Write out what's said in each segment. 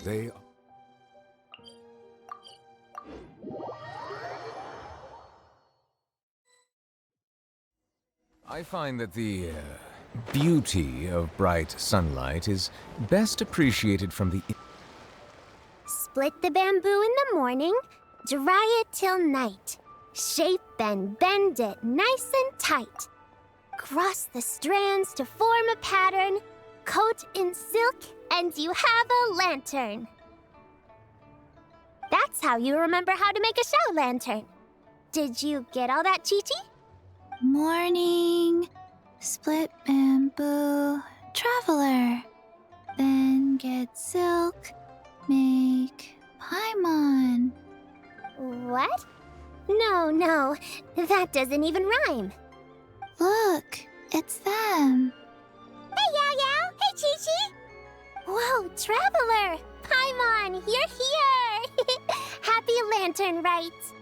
They... I find that the beauty of bright sunlight is best appreciated from the... Split the bamboo in the morning, dry it till night. Shape and bend it nice and tight. Cross the strands to form a pattern, coat in silk, and you have a lantern. That's how you remember how to make a show lantern. Did you get all that, Chi-Chi? Morning, split bamboo, traveler. Then get silk, make paimon. What? No, that doesn't even rhyme. Look, it's them. Hey, Yao Yao! Hey, Chi-Chi! Whoa, Traveler! Paimon, you're here! Happy Lantern Rites!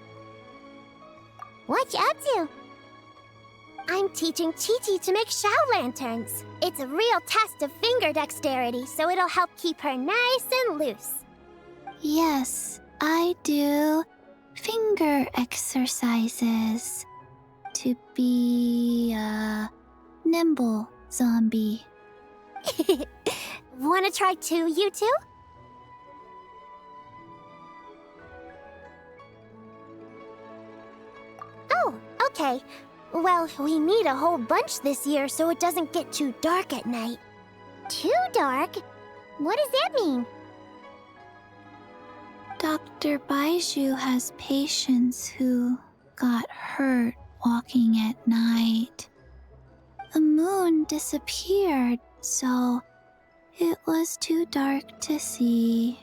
What you up to? I'm teaching Chi-Chi to make Shao lanterns. It's a real test of finger dexterity, so it'll help keep her nice and loose. Yes, I do finger exercises to be a nimble zombie. Wanna try too, you two? Oh, okay. Well, we need a whole bunch this year so it doesn't get too dark at night. Too dark? What does that mean? Dr. Baiju has patients who got hurt walking at night. The moon disappeared, so it was too dark to see.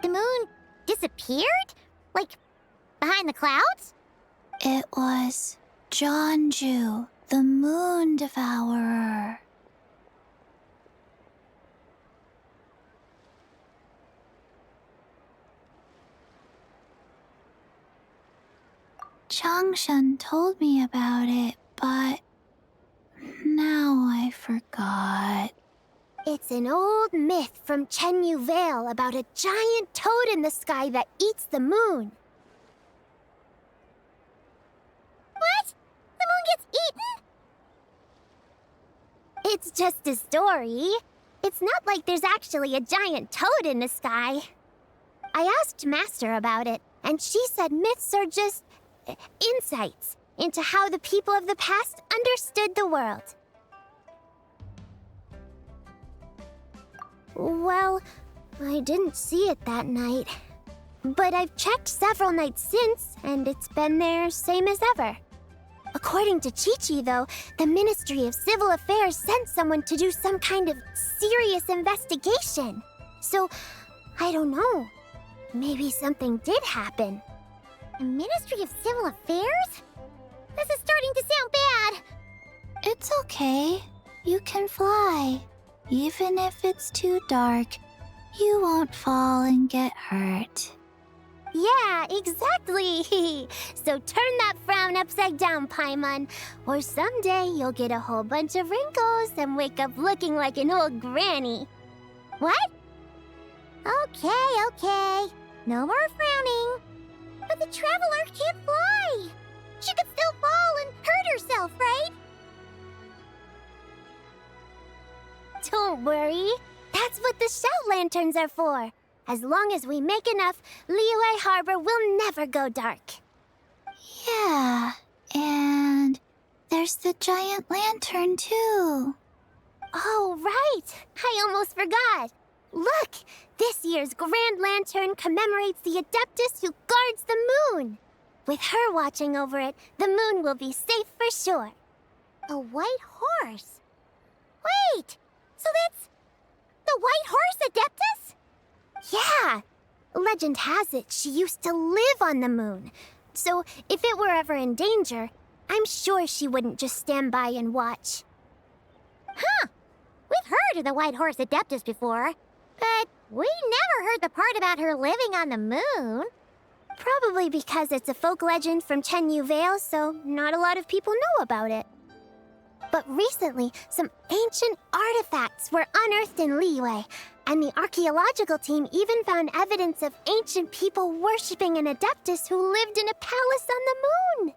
The moon disappeared? Like, behind the clouds? It was Jeonju, the moon devourer. Changshan told me about it, but now I forgot. It's an old myth from Chenyu Vale about a giant toad in the sky that eats the moon. What? The moon gets eaten? It's just a story. It's not like there's actually a giant toad in the sky. I asked Master about it, and she said myths are just insights into how the people of the past understood the world. Well, I didn't see it that night. But I've checked several nights since, and it's been there same as ever. According to Chi-Chi, though, the Ministry of Civil Affairs sent someone to do some kind of serious investigation. So, I don't know. Maybe something did happen. The Ministry of Civil Affairs? This is starting to sound bad. It's okay. You can fly. Even if it's too dark, you won't fall and get hurt. Yeah, exactly. So turn that frown upside down, Paimon, or someday you'll get a whole bunch of wrinkles and wake up looking like an old granny. What? Okay. No more frowning. But the Traveler can't fly. She could still fall and hurt herself, right? Don't worry. That's what the Shell Lanterns are for. As long as we make enough, Liyue Harbor will never go dark. Yeah, and there's the giant lantern too. Oh, right. I almost forgot. Look, this year's Grand Lantern commemorates the Adeptus who guards the moon. With her watching over it, the moon will be safe for sure. A white horse? Wait, so that's the White Horse Adeptus? Yeah! Legend has it she used to live on the moon. So if it were ever in danger, I'm sure she wouldn't just stand by and watch. Huh! We've heard of the White Horse Adeptus before, but we never heard the part about her living on the moon. Probably because it's a folk legend from Chenyu Vale, so not a lot of people know about it. But recently, some ancient artifacts were unearthed in Liyue, and the archaeological team even found evidence of ancient people worshipping an Adeptus who lived in a palace on the moon.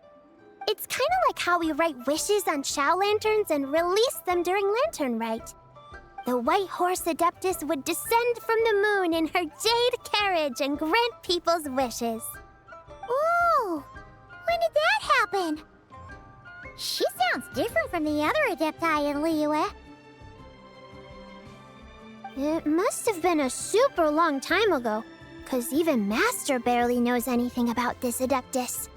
It's kind of like how we write wishes on Shao lanterns and release them during Lantern Rite. The White Horse Adeptus would descend from the moon in her jade carriage and grant people's wishes. Ooh! When did that happen? She sounds different from the other Adepti in Liyue. It must have been a super long time ago, 'cause even Master barely knows anything about this Adeptus.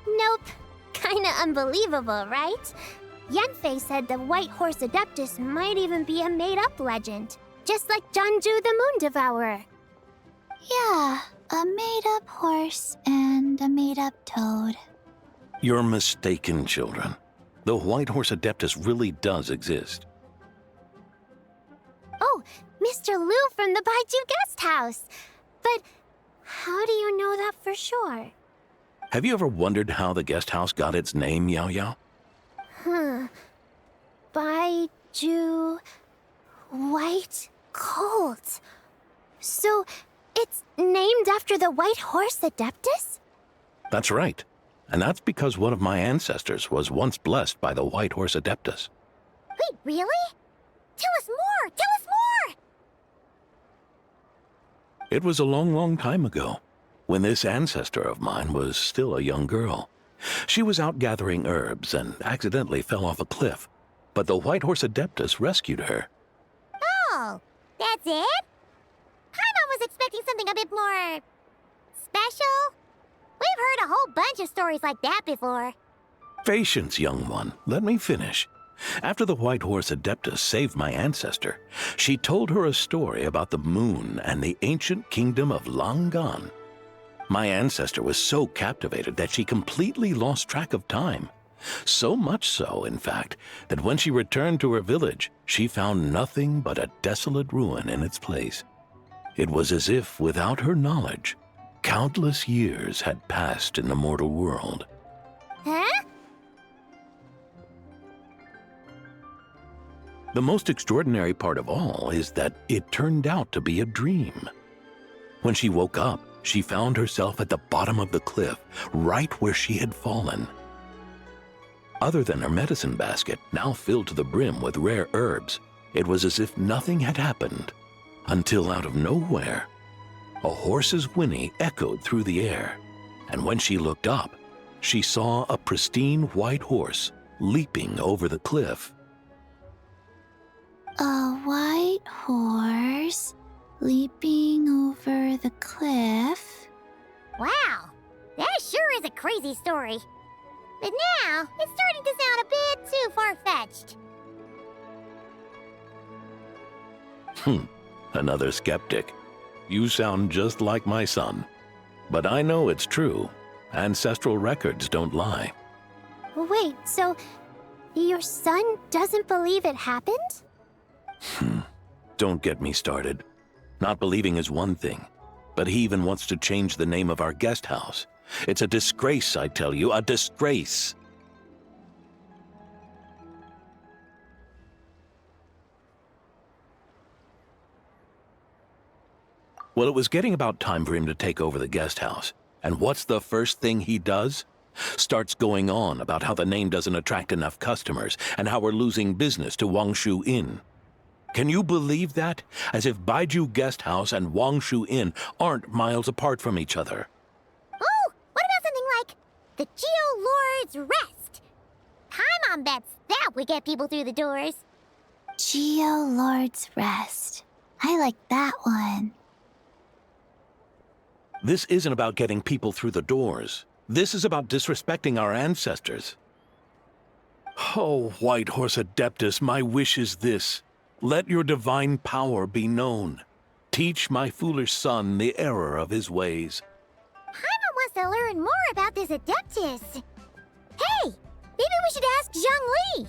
Nope. Kinda unbelievable, right? Yanfei said the White Horse Adeptus might even be a made-up legend, just like Janju the Moon Devourer. Yeah, a made-up horse and a made-up toad. You're mistaken, children. The White Horse Adeptus really does exist. Oh, Mr. Liu from the Baiju Guest House. But how do you know that for sure? Have you ever wondered how the guest house got its name, Yao Yao? Baiju... White Colt. So, it's named after the White Horse Adeptus? That's right. And that's because one of my ancestors was once blessed by the White Horse Adeptus. Wait, really? Tell us more! Tell us more! It was a long, long time ago, when this ancestor of mine was still a young girl. She was out gathering herbs and accidentally fell off a cliff, but the White Horse Adeptus rescued her. Oh, that's it? Paimon was expecting something a bit more... special? We've heard a whole bunch of stories like that before. Patience, young one. Let me finish. After the White Horse Adeptus saved my ancestor, she told her a story about the moon and the ancient kingdom of Langan. My ancestor was so captivated that she completely lost track of time. So much so, in fact, that when she returned to her village, she found nothing but a desolate ruin in its place. It was as if, without her knowledge, countless years had passed in the mortal world. Huh? The most extraordinary part of all is that it turned out to be a dream. When she woke up, she found herself at the bottom of the cliff, right where she had fallen. Other than her medicine basket, now filled to the brim with rare herbs, it was as if nothing had happened, until out of nowhere, a horse's whinny echoed through the air, and when she looked up, she saw a pristine white horse leaping over the cliff. A white horse leaping over the cliff? Wow, that sure is a crazy story. But now, it's starting to sound a bit too far-fetched. Another skeptic. You sound just like my son. But I know it's true. Ancestral records don't lie. Wait, so your son doesn't believe it happened? Don't get me started. Not believing is one thing, but he even wants to change the name of our guest house. It's a disgrace, I tell you, a disgrace. Well, it was getting about time for him to take over the guest house. And what's the first thing he does? Starts going on about how the name doesn't attract enough customers and how we're losing business to Wangshu Inn. Can you believe that? As if Baiju Guest House and Wangshu Inn aren't miles apart from each other. Oh, what about something like the Geo Lord's Rest? Paimon bets that would get people through the doors. Geo Lord's Rest. I like that one. This isn't about getting people through the doors. This is about disrespecting our ancestors. Oh, White Horse Adeptus, my wish is this. Let your divine power be known. Teach my foolish son the error of his ways. Paimon wants to learn more about this Adeptus. Hey, maybe we should ask Ask Zhongli!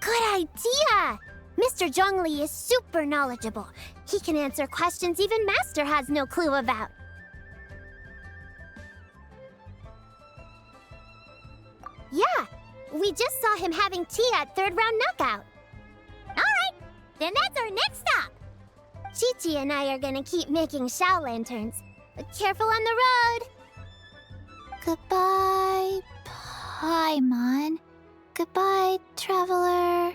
Good idea! Mr. Zhongli is super knowledgeable. He can answer questions even Master has no clue about. Yeah, we just saw him having tea at third round knockout. Alright, then that's our next stop! Chi-Chi and I are gonna keep making Shao lanterns. Careful on the road! Goodbye, Paimon. Goodbye, traveler.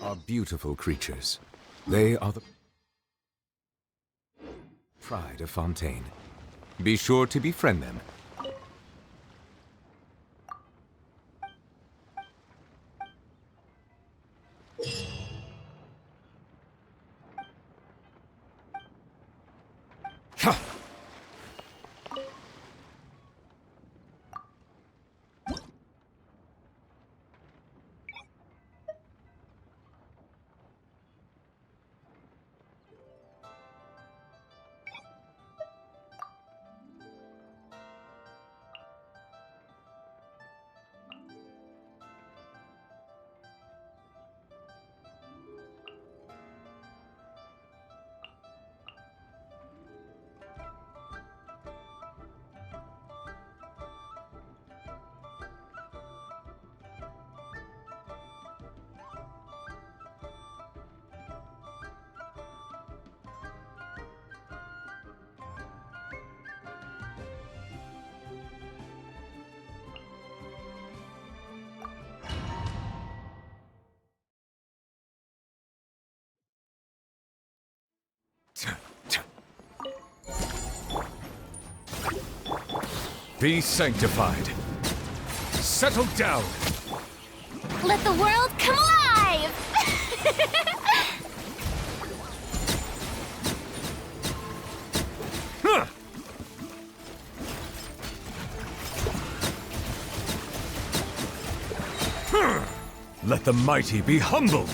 Are beautiful creatures. They are the pride of Fontaine. Be sure to befriend them. Ha! Be sanctified. Settle down. Let the world come alive! Huh. Let the mighty be humbled.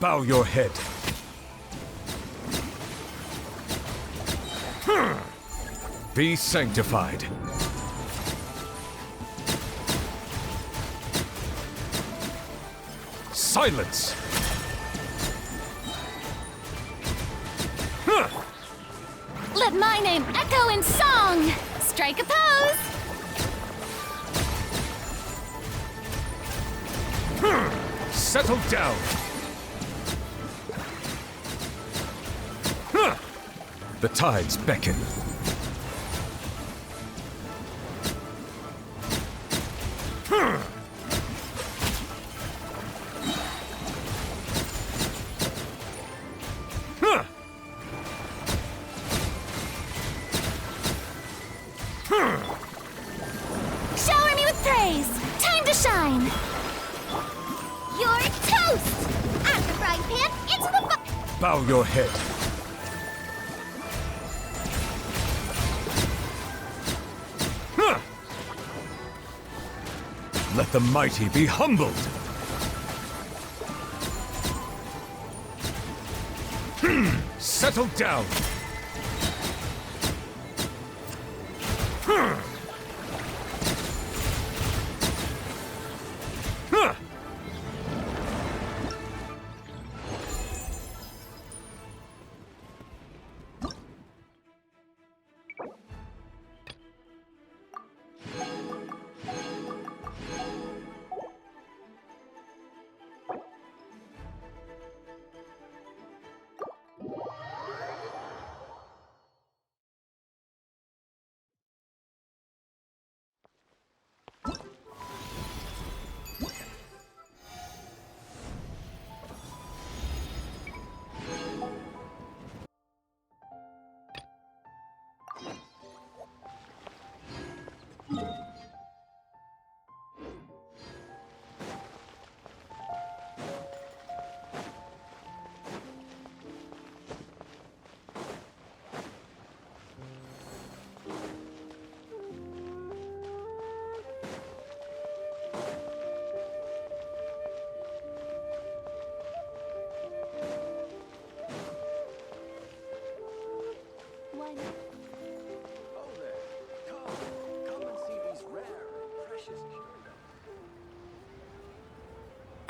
Bow your head. Be sanctified. Silence. Let my name echo in song! Strike a pose! Settle down. The tides beckon. Shower me with praise! Time to shine! You're toast! Out of the frying pan, into the Bow your head. Let the mighty be humbled. Settle down.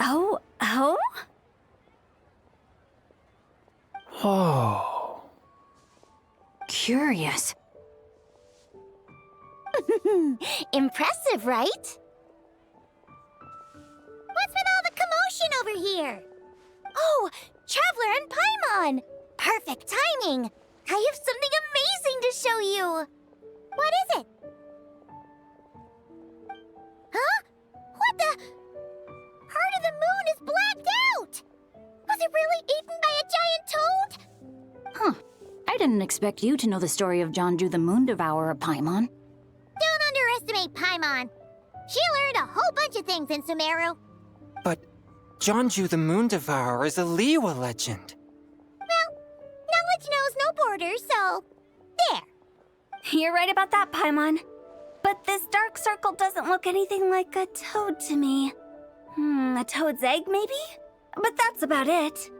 Oh? Oh. Curious. Impressive, right? What's with all the commotion over here? Oh, Traveler and Paimon! Perfect timing! I have something amazing to show you! What is it? Huh? What the? Part of the moon is blacked out! Was it really eaten by a giant toad? Huh. I didn't expect you to know the story of Jonju the Moon Devourer, Paimon. Don't underestimate Paimon. She learned a whole bunch of things in Sumeru. But Jonju the Moon Devourer is a Liyue legend. Well, knowledge knows no borders, so there. You're right about that, Paimon. But this dark circle doesn't look anything like a toad to me. A toad's egg, maybe? But that's about it.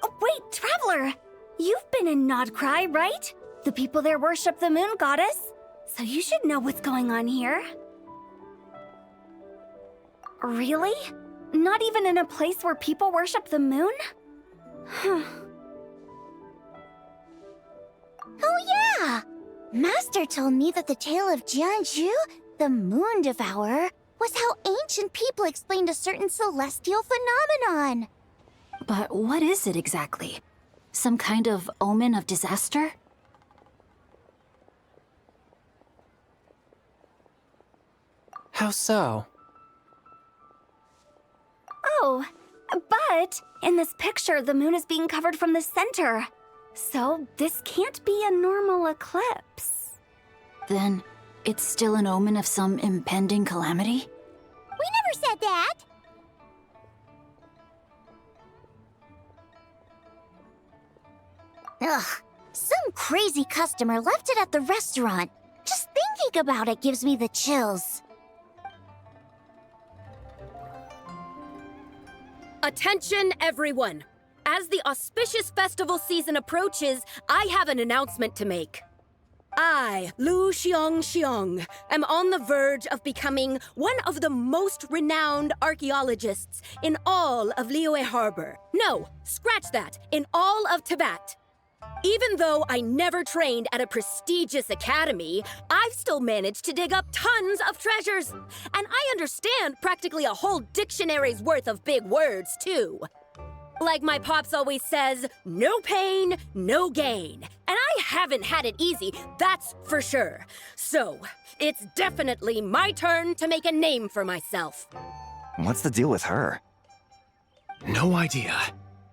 Oh, wait, Traveler! You've been in Nodcry, right? The people there worship the moon goddess. So you should know what's going on here. Really? Not even in a place where people worship the moon? Oh yeah! Master told me that the tale of Jianzhu, the Moon Devourer, was how ancient people explained a certain celestial phenomenon. But what is it exactly? Some kind of omen of disaster? How so? Oh, but in this picture, the moon is being covered from the center. So this can't be a normal eclipse. Then it's still an omen of some impending calamity? We never said that! Ugh, some crazy customer left it at the restaurant. Just thinking about it gives me the chills. Attention, everyone! As the auspicious festival season approaches, I have an announcement to make. I, Lu Xiong, am on the verge of becoming one of the most renowned archaeologists in all of Liyue Harbor. No, scratch that, in all of Tibet. Even though I never trained at a prestigious academy, I've still managed to dig up tons of treasures. And I understand practically a whole dictionary's worth of big words, too. Like my pops always says, no pain, no gain. And I haven't had it easy, that's for sure. So, it's definitely my turn to make a name for myself. What's the deal with her? No idea.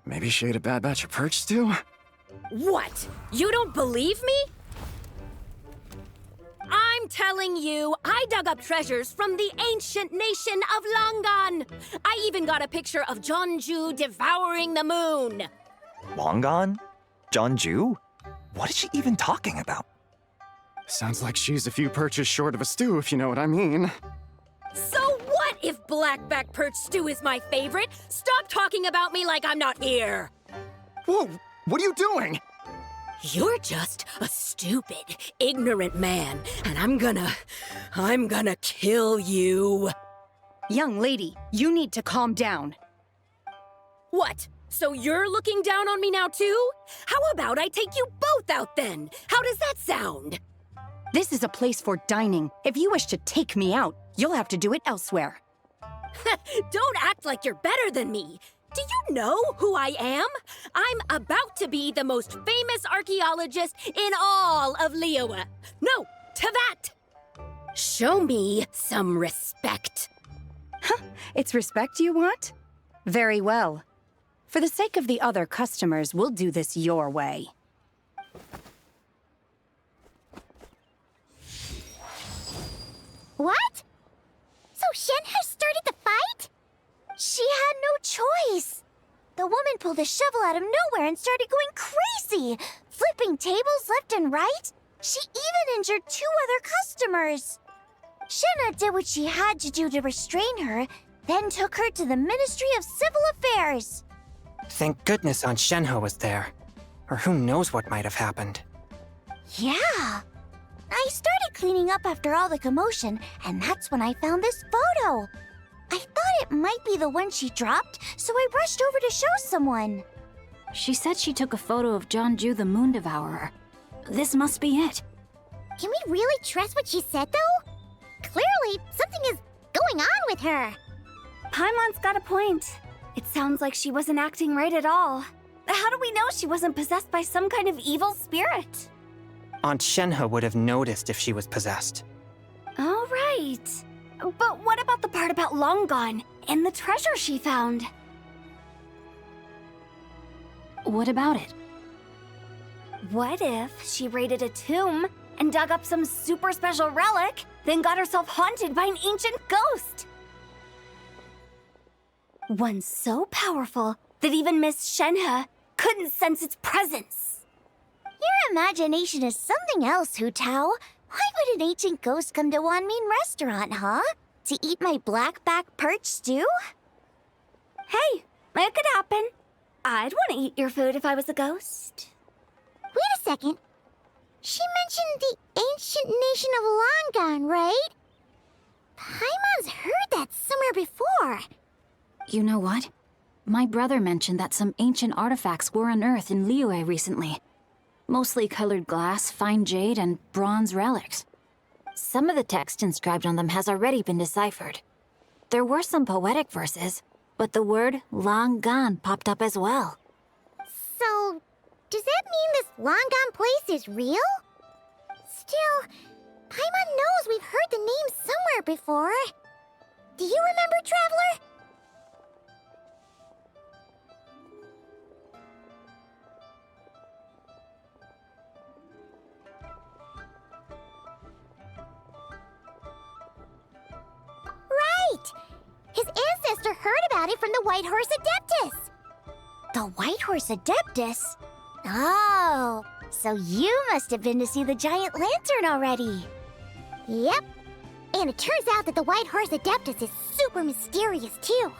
Maybe she ate a bad batch of perch stew? What? You don't believe me? I'm telling you, I dug up treasures from the ancient nation of Longan. I even got a picture of Jonju devouring the moon. Longan? Jonju? What is she even talking about? Sounds like she's a few perches short of a stew, if you know what I mean. So what if blackback perch stew is my favorite? Stop talking about me like I'm not here. Whoa, what are you doing? You're just a stupid, ignorant man, and I'm gonna kill you. Young lady, you need to calm down. What? So you're looking down on me now too? How about I take you both out then? How does that sound? This is a place for dining. If you wish to take me out, you'll have to do it elsewhere. Don't act like you're better than me. Do you know who I am? I'm about to be the most famous archaeologist in all of Liyue. No, Tibet! Show me some respect. It's respect you want? Very well. For the sake of the other customers, we'll do this your way. What? So Shen has started the fight? She had no choice. The woman pulled a shovel out of nowhere and started going crazy, flipping tables left and right. She even injured 2 other customers. Shenna did what she had to do to restrain her, then took her to the Ministry of Civil Affairs. Thank goodness Aunt Shenhe was there. Or who knows what might have happened. Yeah. I started cleaning up after all the commotion, and that's when I found this photo. I thought it might be the one she dropped, so I rushed over to show someone. She said she took a photo of Jonju the Moon Devourer. This must be it. Can we really trust what she said, though? Clearly, something is going on with her. Paimon's got a point. It sounds like she wasn't acting right at all. How do we know she wasn't possessed by some kind of evil spirit? Aunt Shenhe would have noticed if she was possessed. All right. But what about the part about Long Gone and the treasure she found? What about it? What if she raided a tomb and dug up some super special relic, then got herself haunted by an ancient ghost? One so powerful that even Miss Shenhe couldn't sense its presence. Your imagination is something else, Hu Tao. Why would an ancient ghost come to Wanmin restaurant, huh? To eat my blackback perch stew? Hey, it could happen. I'd want to eat your food if I was a ghost. Wait a second. She mentioned the ancient nation of Long Gone, right? Paimon's heard that somewhere before. You know what? My brother mentioned that some ancient artifacts were unearthed in Liyue recently. Mostly colored glass, fine jade, and bronze relics. Some of the text inscribed on them has already been deciphered. There were some poetic verses, but the word Long Gone popped up as well. So, does that mean this Long Gone place is real? Still, Paimon knows we've heard the name somewhere before. Do you remember, Traveler? Right! His ancestor heard about it from the White Horse Adeptus. The White Horse Adeptus? Oh, so you must have been to see the giant lantern already. Yep. And it turns out that the White Horse Adeptus is super mysterious, too.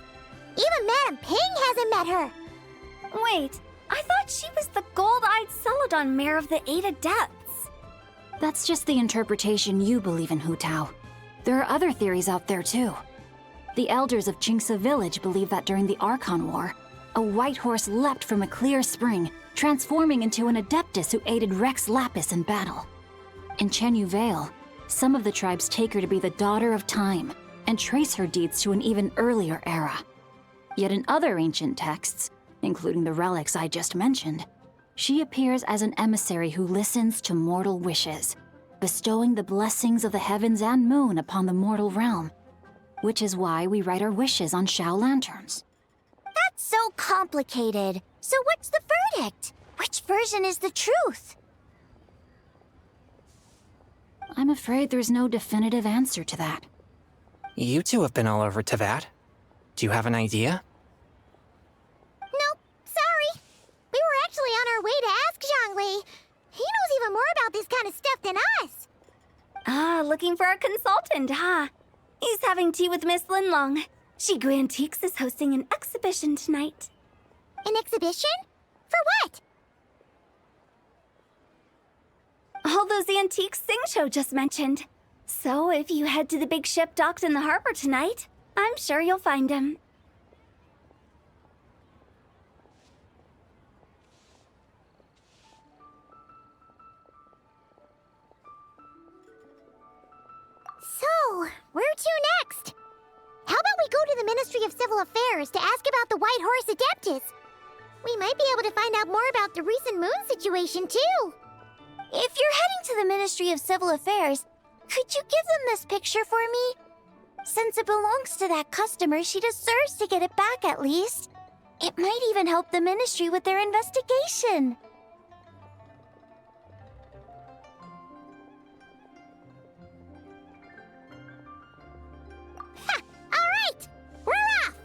Even Madame Ping hasn't met her. Wait, I thought she was the gold-eyed Celadon mare of the 8 Adepts. That's just the interpretation you believe in, Hu Tao. There are other theories out there, too. The elders of Qingce Village believe that during the Archon War, a white horse leapt from a clear spring, transforming into an Adeptus who aided Rex Lapis in battle. In Chenyu Vale, some of the tribes take her to be the daughter of time and trace her deeds to an even earlier era. Yet in other ancient texts, including the relics I just mentioned, she appears as an emissary who listens to mortal wishes, bestowing the blessings of the heavens and moon upon the mortal realm, which is why we write our wishes on Shao lanterns. That's so complicated. So what's the verdict? Which version is the truth? I'm afraid there's no definitive answer to that. You two have been all over Teyvat. Do you have an idea? Nope, sorry. We were actually on our way to ask Zhongli. He knows even more about this kind of stuff than us. Ah, looking for a consultant, huh? He's having tea with Miss Linlong. Shigu Antiques is hosting an exhibition tonight. An exhibition? For what? All those antiques Sing Show just mentioned. So if you head to the big ship docked in the harbor tonight, I'm sure you'll find him. So, where to next? How about we go to the Ministry of Civil Affairs to ask about the White Horse Adeptus? We might be able to find out more about the recent moon situation, too. If you're heading to the Ministry of Civil Affairs, could you give them this picture for me? Since it belongs to that customer, she deserves to get it back at least. It might even help the Ministry with their investigation. Ha! All right! We're off!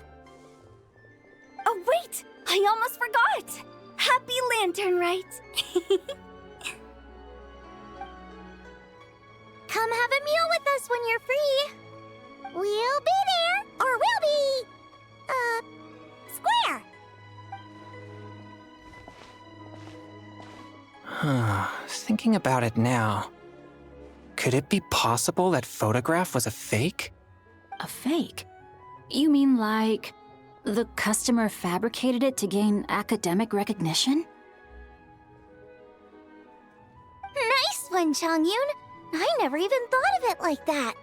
Oh, wait! I almost forgot! Happy Lantern Rite! Come have a meal with us when you're free. We'll be there, or we'll be... square. Thinking about it now, could it be possible that photograph was a fake? A fake? You mean like the customer fabricated it to gain academic recognition? Nice one, Changyun. I never even thought of it like that.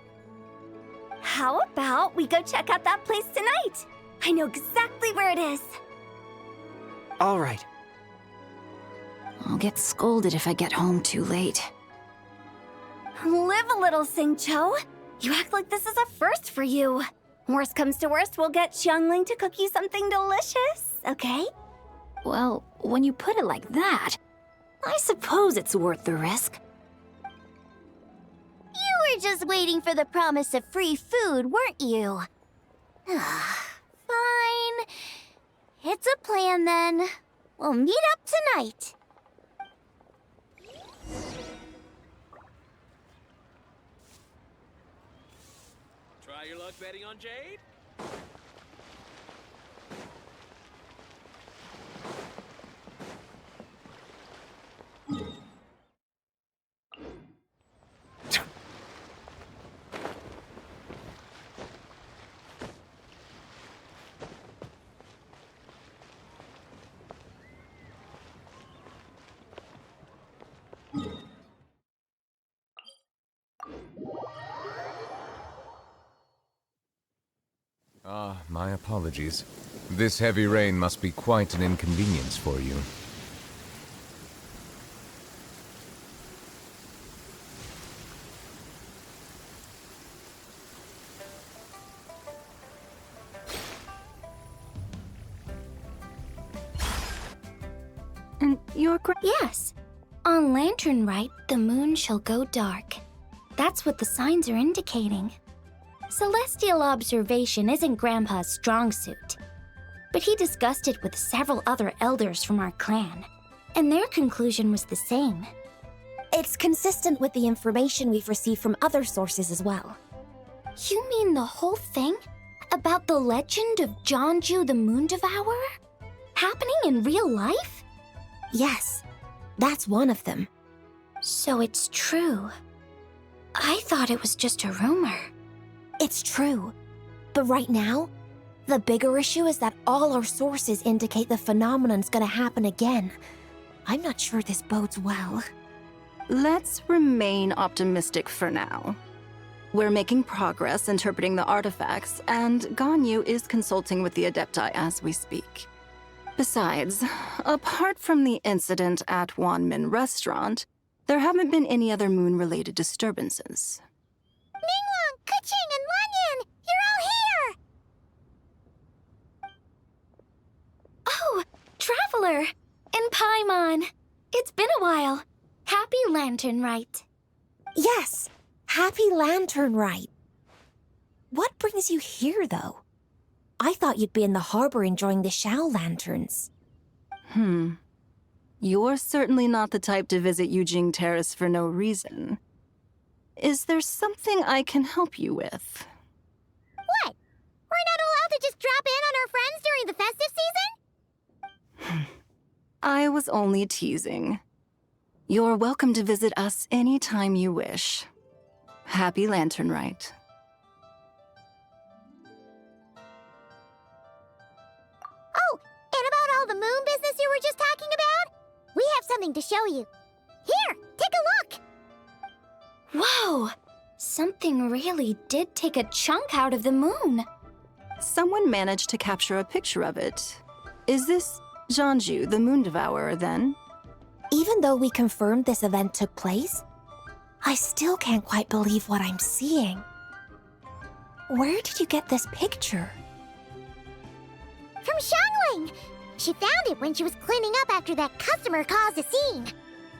How about we go check out that place tonight? I know exactly where it is. All right. I'll get scolded if I get home too late. Live a little, Sing-Cho. You act like this is a first for you. Worst comes to worst, we'll get Xiangling to cook you something delicious, okay? Well, when you put it like that, I suppose it's worth the risk. You were just waiting for the promise of free food, weren't you? Fine. It's a plan then. We'll meet up tonight. Try your luck betting on Jade? My apologies. This heavy rain must be quite an inconvenience for you. And you're Yes. On Lanternlit, the moon shall go dark. That's what the signs are indicating. Celestial observation isn't Grandpa's strong suit, but he discussed it with several other elders from our clan, and their conclusion was the same. It's consistent with the information we've received from other sources as well. You mean the whole thing? About the legend of Jeonju the Moon Devourer? Happening in real life? Yes, that's one of them. So it's true. I thought it was just a rumor. It's true. But right now, the bigger issue is that all our sources indicate the phenomenon's gonna happen again. I'm not sure this bodes well. Let's remain optimistic for now. We're making progress interpreting the artifacts, and Ganyu is consulting with the Adepti as we speak. Besides, apart from the incident at Wanmin Restaurant, there haven't been any other moon-related disturbances. Ningguang, Keqing, and Lanyan! You're all here! Oh, Traveler! And Paimon! It's been a while. Happy Lanternlit. Yes, happy Lanternlit. What brings you here, though? I thought you'd be in the harbor enjoying the Shao lanterns. You're certainly not the type to visit Yujing Terrace for no reason. Is there something I can help you with? What? We're not allowed to just drop in on our friends during the festive season? I was only teasing. You're welcome to visit us anytime you wish. Happy Lanternlit. Oh, and about all the moon business you were just talking about? We have something to show you. Here, take a look! Whoa! Something really did take a chunk out of the moon. Someone managed to capture a picture of it. Is this Jeonju, the Moon Devourer, then? Even though we confirmed this event took place, I still can't quite believe what I'm seeing. Where did you get this picture? From Xiangling! She found it when she was cleaning up after that customer caused a scene.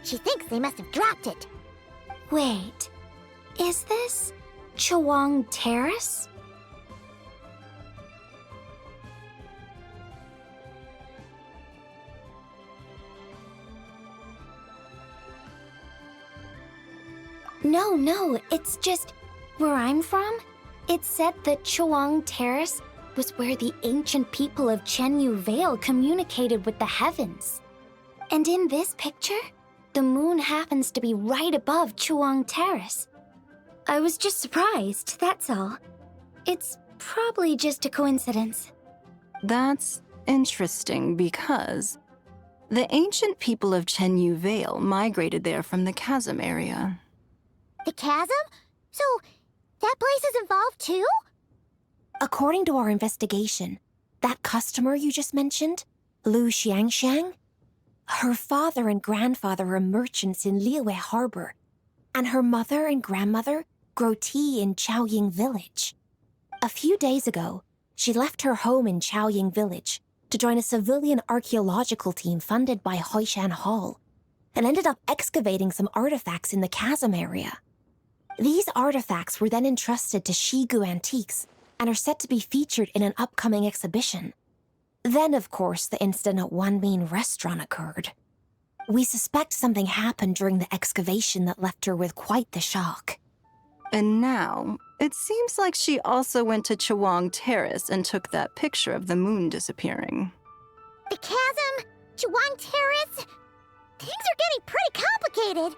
She thinks they must have dropped it. Wait, is this Chawang Terrace? No, it's just where I'm from. It said that Chawang Terrace was where the ancient people of Chenyu Vale communicated with the heavens. And in this picture, the moon happens to be right above Chawang Terrace. I was just surprised, that's all. It's probably just a coincidence. That's interesting because the ancient people of Chenyu Vale migrated there from the chasm area. The chasm? So, that place is involved too? According to our investigation, that customer you just mentioned, Lu Xiangxiang, her father and grandfather are merchants in Liyue Harbor, and her mother and grandmother grow tea in Chaoying Village. A few days ago, she left her home in Chaoying Village to join a civilian archaeological team funded by Hoishan Hall, and ended up excavating some artifacts in the chasm area. These artifacts were then entrusted to Shigu Antiques and are set to be featured in an upcoming exhibition. Then, of course, the incident at Wanmin Restaurant occurred. We suspect something happened during the excavation that left her with quite the shock. And now, it seems like she also went to Chawang Terrace and took that picture of the moon disappearing. The chasm? Chawang Terrace? Things are getting pretty complicated.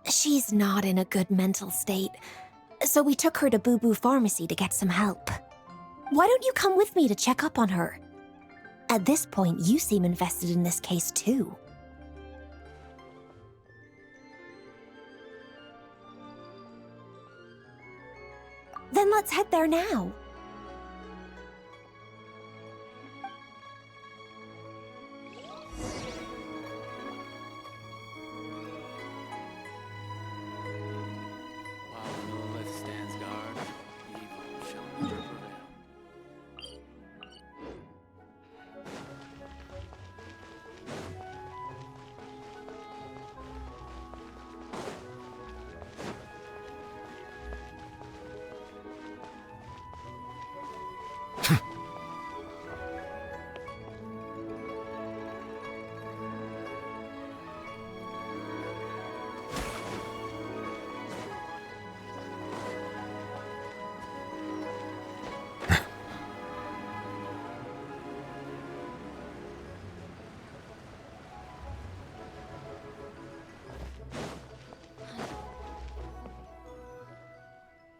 She's not in a good mental state, so we took her to Boo Boo Pharmacy to get some help. Why don't you come with me to check up on her? At this point, you seem invested in this case too. Then let's head there now. While Lilith stands guard, evil shall never prevail.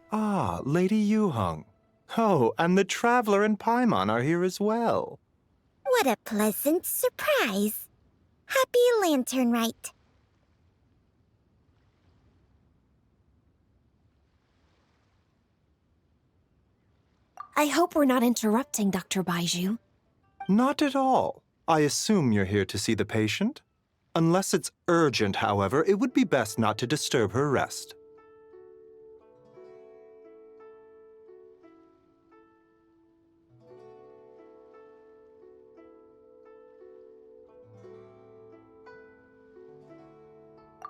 Ah, Lady Yuheng. Oh, and the Traveler and Paimon are here as well. What a pleasant surprise. Happy Lanternlit. I hope we're not interrupting, Dr. Baiju. Not at all. I assume you're here to see the patient? Unless it's urgent, however, it would be best not to disturb her rest.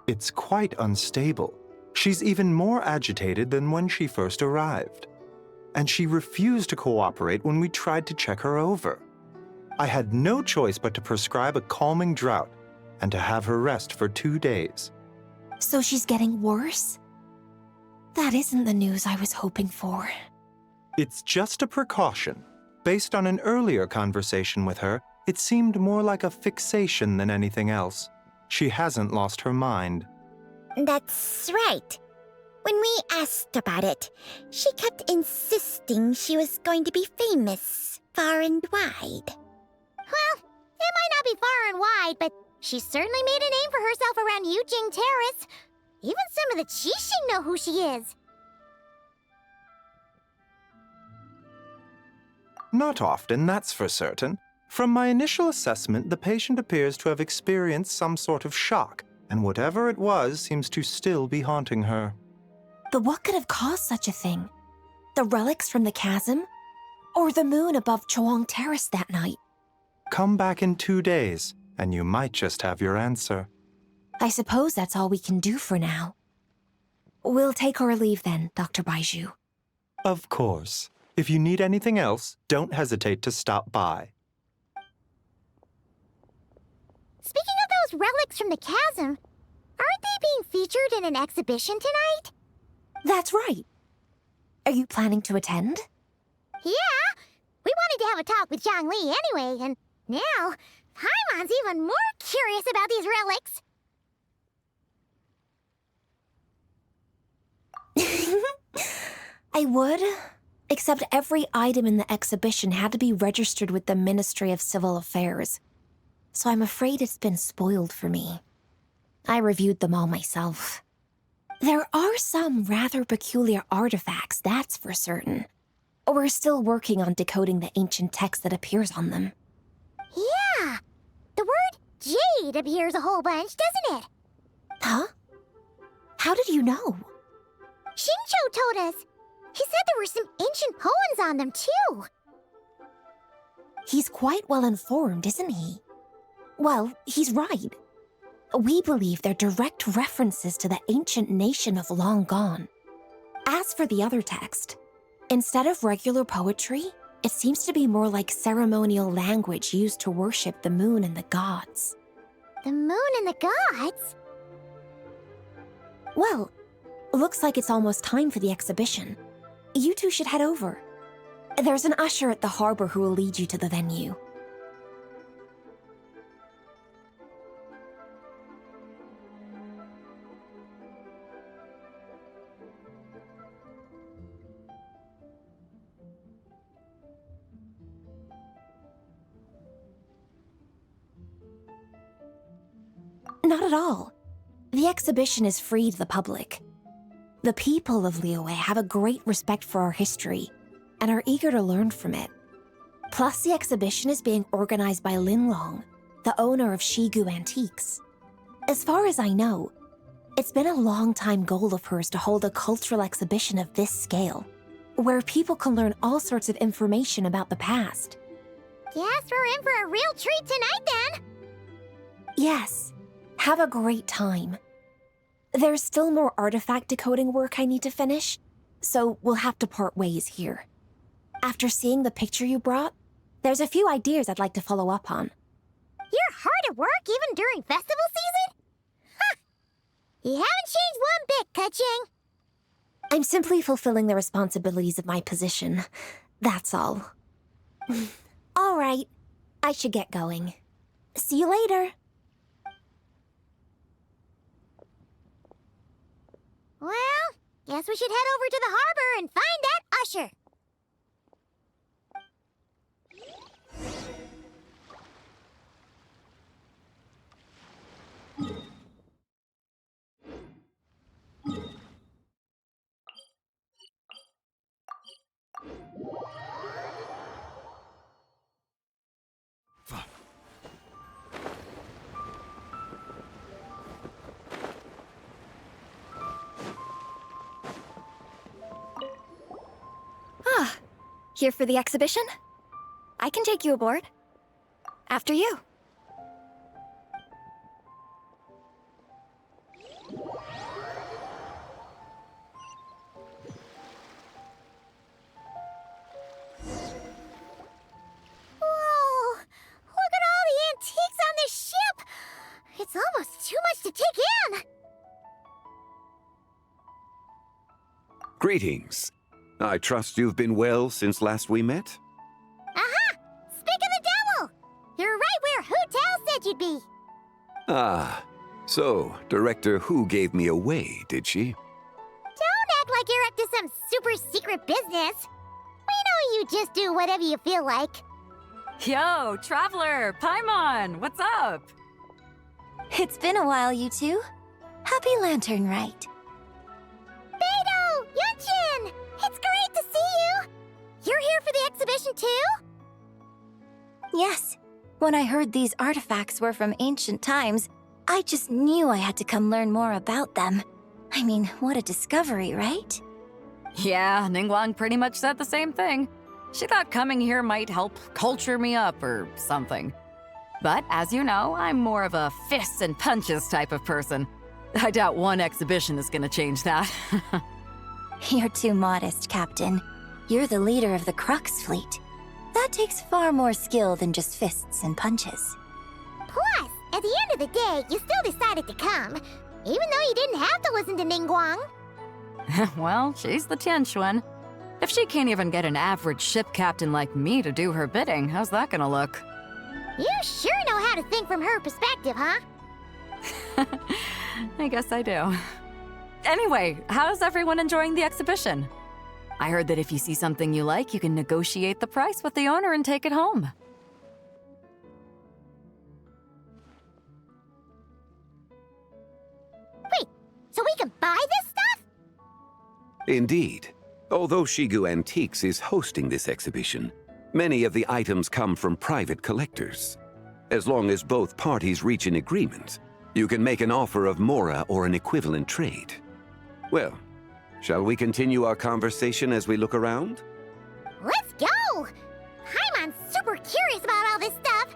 It's quite unstable. She's even more agitated than when she first arrived. And she refused to cooperate when we tried to check her over. I had no choice but to prescribe a calming draught and to have her rest for 2 days. So she's getting worse? That isn't the news I was hoping for. It's just a precaution. Based on an earlier conversation with her, it seemed more like a fixation than anything else. She hasn't lost her mind. That's right. When we asked about it, she kept insisting she was going to be famous far and wide. Well, it might not be far and wide, but she certainly made a name for herself around Yujing Terrace. Even some of the Qixing know who she is. Not often, that's for certain. From my initial assessment, the patient appears to have experienced some sort of shock, and whatever it was seems to still be haunting her. But what could have caused such a thing? The relics from the chasm? Or the moon above Chawang Terrace that night? Come back in 2 days, and you might just have your answer. I suppose that's all we can do for now. We'll take our leave then, Dr. Baiju. Of course. If you need anything else, don't hesitate to stop by. Speaking of those relics from the chasm, aren't they being featured in an exhibition tonight? That's right. Are you planning to attend? Yeah! We wanted to have a talk with Zhang Li anyway, and now Paimon's even more curious about these relics. I would, except every item in the exhibition had to be registered with the Ministry of Civil Affairs. So I'm afraid it's been spoiled for me. I reviewed them all myself. There are some rather peculiar artifacts, that's for certain. We're still working on decoding the ancient text that appears on them. Yeah! The word jade appears a whole bunch, doesn't it? Huh? How did you know? Shincho told us. He said there were some ancient poems on them, too. He's quite well informed, isn't he? Well, he's right. We believe they're direct references to the ancient nation of long gone. As for the other text, instead of regular poetry, it seems to be more like ceremonial language used to worship the moon and the gods. The moon and the gods? Well, looks like it's almost time for the exhibition. You two should head over. There's an usher at the harbor who will lead you to the venue. Not at all. The exhibition is free to the public. The people of Liyue have a great respect for our history and are eager to learn from it. Plus, the exhibition is being organized by Linlong, the owner of Shigu Antiques. As far as I know, it's been a long-time goal of hers to hold a cultural exhibition of this scale, where people can learn all sorts of information about the past. Guess we're in for a real treat tonight, then! Yes. Have a great time. There's still more artifact decoding work I need to finish, so we'll have to part ways here. After seeing the picture you brought, there's a few ideas I'd like to follow up on. You're hard at work even during festival season? Ha! You haven't changed one bit, Ka-ching. I'm simply fulfilling the responsibilities of my position. That's all. All right. I should get going. See you later. Well, guess we should head over to the harbor and find that usher. Here for the exhibition? I can take you aboard. After you. Whoa! Look at all the antiques on this ship! It's almost too much to take in! Greetings. I trust you've been well since last we met? Aha! Speak of the devil! You're right where Hu Tao said you'd be! Ah, so Director Hu gave me away, did she? Don't act like you're up to some super secret business! We know you just do whatever you feel like. Yo, Traveler! Paimon! What's up? It's been a while, you two. Happy Lanternlit. Beidou! Yunchin! It's great to see you! You're here for the exhibition too? Yes. When I heard these artifacts were from ancient times, I just knew I had to come learn more about them. I mean, what a discovery, right? Yeah, Ningguang pretty much said the same thing. She thought coming here might help culture me up or something. But as you know, I'm more of a fists and punches type of person. I doubt one exhibition is gonna change that. You're too modest, Captain. You're the leader of the Crux fleet. That takes far more skill than just fists and punches. Plus, at the end of the day, you still decided to come, even though you didn't have to listen to Ningguang. Well, she's the Tianquan. If she can't even get an average ship captain like me to do her bidding, how's that gonna look? You sure know how to think from her perspective, huh? I guess I do. Anyway, how's everyone enjoying the exhibition? I heard that if you see something you like, you can negotiate the price with the owner and take it home. Wait, so we can buy this stuff? Indeed. Although Shigu Antiques is hosting this exhibition, many of the items come from private collectors. As long as both parties reach an agreement, you can make an offer of mora or an equivalent trade. Well, shall we continue our conversation as we look around? Let's go! Paimon's super curious about all this stuff.